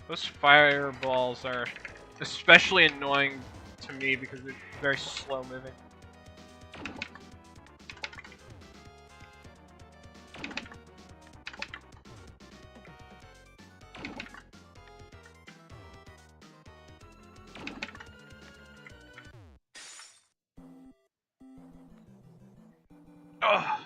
A: Those fireballs are especially annoying to me because they're very slow moving. Ugh.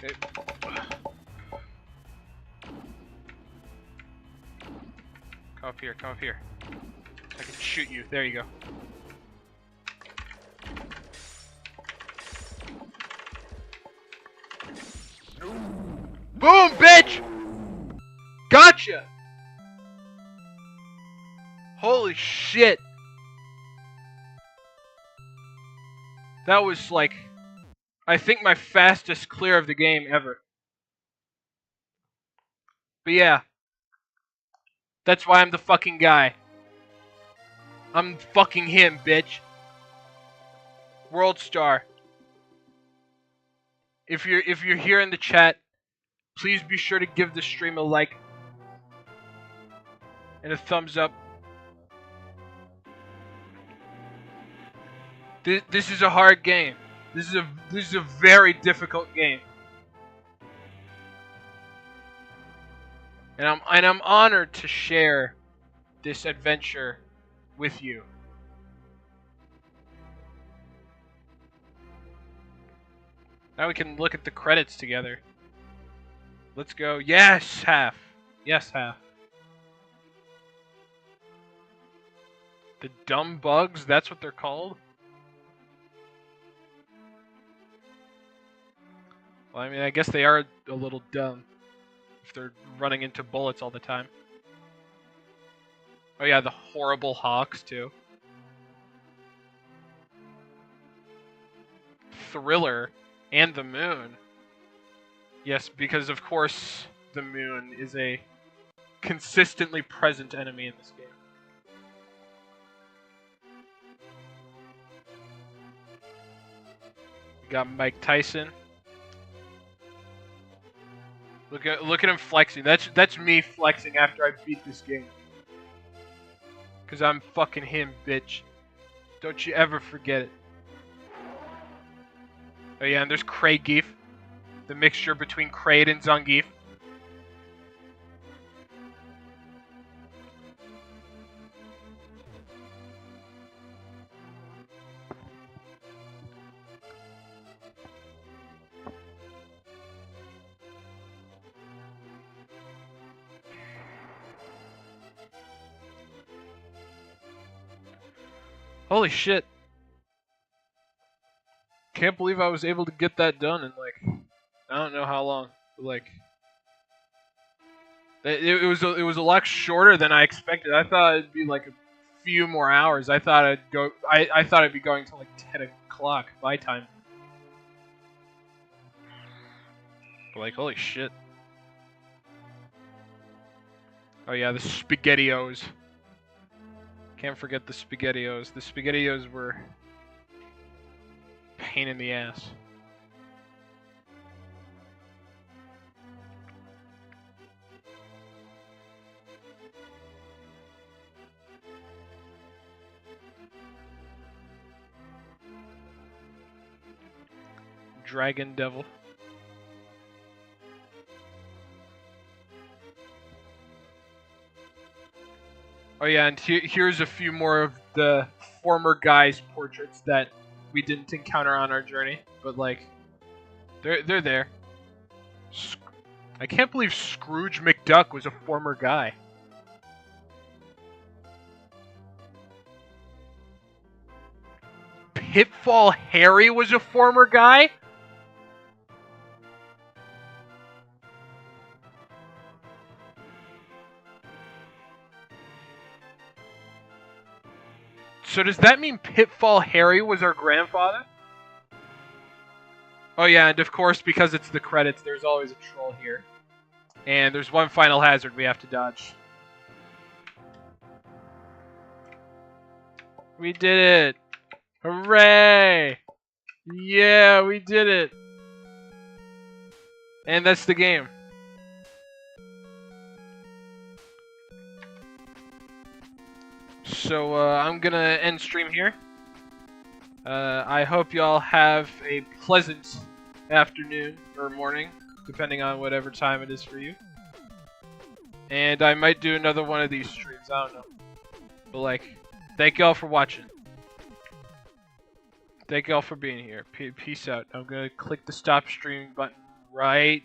A: Okay. Come up here, come up here. I can shoot you. There you go. Boom, bitch! Gotcha! Holy shit. That was like, I think my fastest clear of the game ever. But yeah. That's why I'm the fucking guy. I'm fucking him, bitch. World Star. If you're here in the chat, please be sure to give the stream a like and a thumbs up. This is a hard game. This is a very difficult game. And I'm honored to share this adventure with you. Now we can look at the credits together. Let's go. Yes, half. Yes, half. The dumb bugs, that's what they're called? Well, I mean, I guess they are a little dumb if they're running into bullets all the time. Oh yeah, the horrible hawks, too. Thriller and the moon. Yes, because of course the moon is a consistently present enemy in this game. We got Mike Tyson. Look at him flexing. That's me flexing after I beat this game. Cause I'm fucking him, bitch. Don't you ever forget it. Oh yeah, and there's Krageef. The mixture between Kraid and Zangief. Holy shit. Can't believe I was able to get that done in like, I don't know how long, but like, it was a lot shorter than I expected. I thought it'd be like a few more hours. I thought I thought I'd be going to like 10 o'clock my time. But like, holy shit. Oh yeah, the SpaghettiOs. Can't forget the SpaghettiOs. The SpaghettiOs were pain in the ass. Dragon Devil. Oh yeah, and here's a few more of the former guys' portraits that we didn't encounter on our journey, but like, they're there. I can't believe Scrooge McDuck was a former guy. Pitfall Harry was a former guy? So does that mean Pitfall Harry was our grandfather? Oh yeah, and of course, because it's the credits, there's always a troll here. And there's one final hazard we have to dodge. We did it! Hooray! Yeah, we did it! And that's the game. So, I'm gonna end stream here. I hope y'all have a pleasant afternoon or morning, depending on whatever time it is for you. And I might do another one of these streams, I don't know. But like, thank y'all for watching. Thank y'all for being here. Peace out. I'm gonna click the stop streaming button right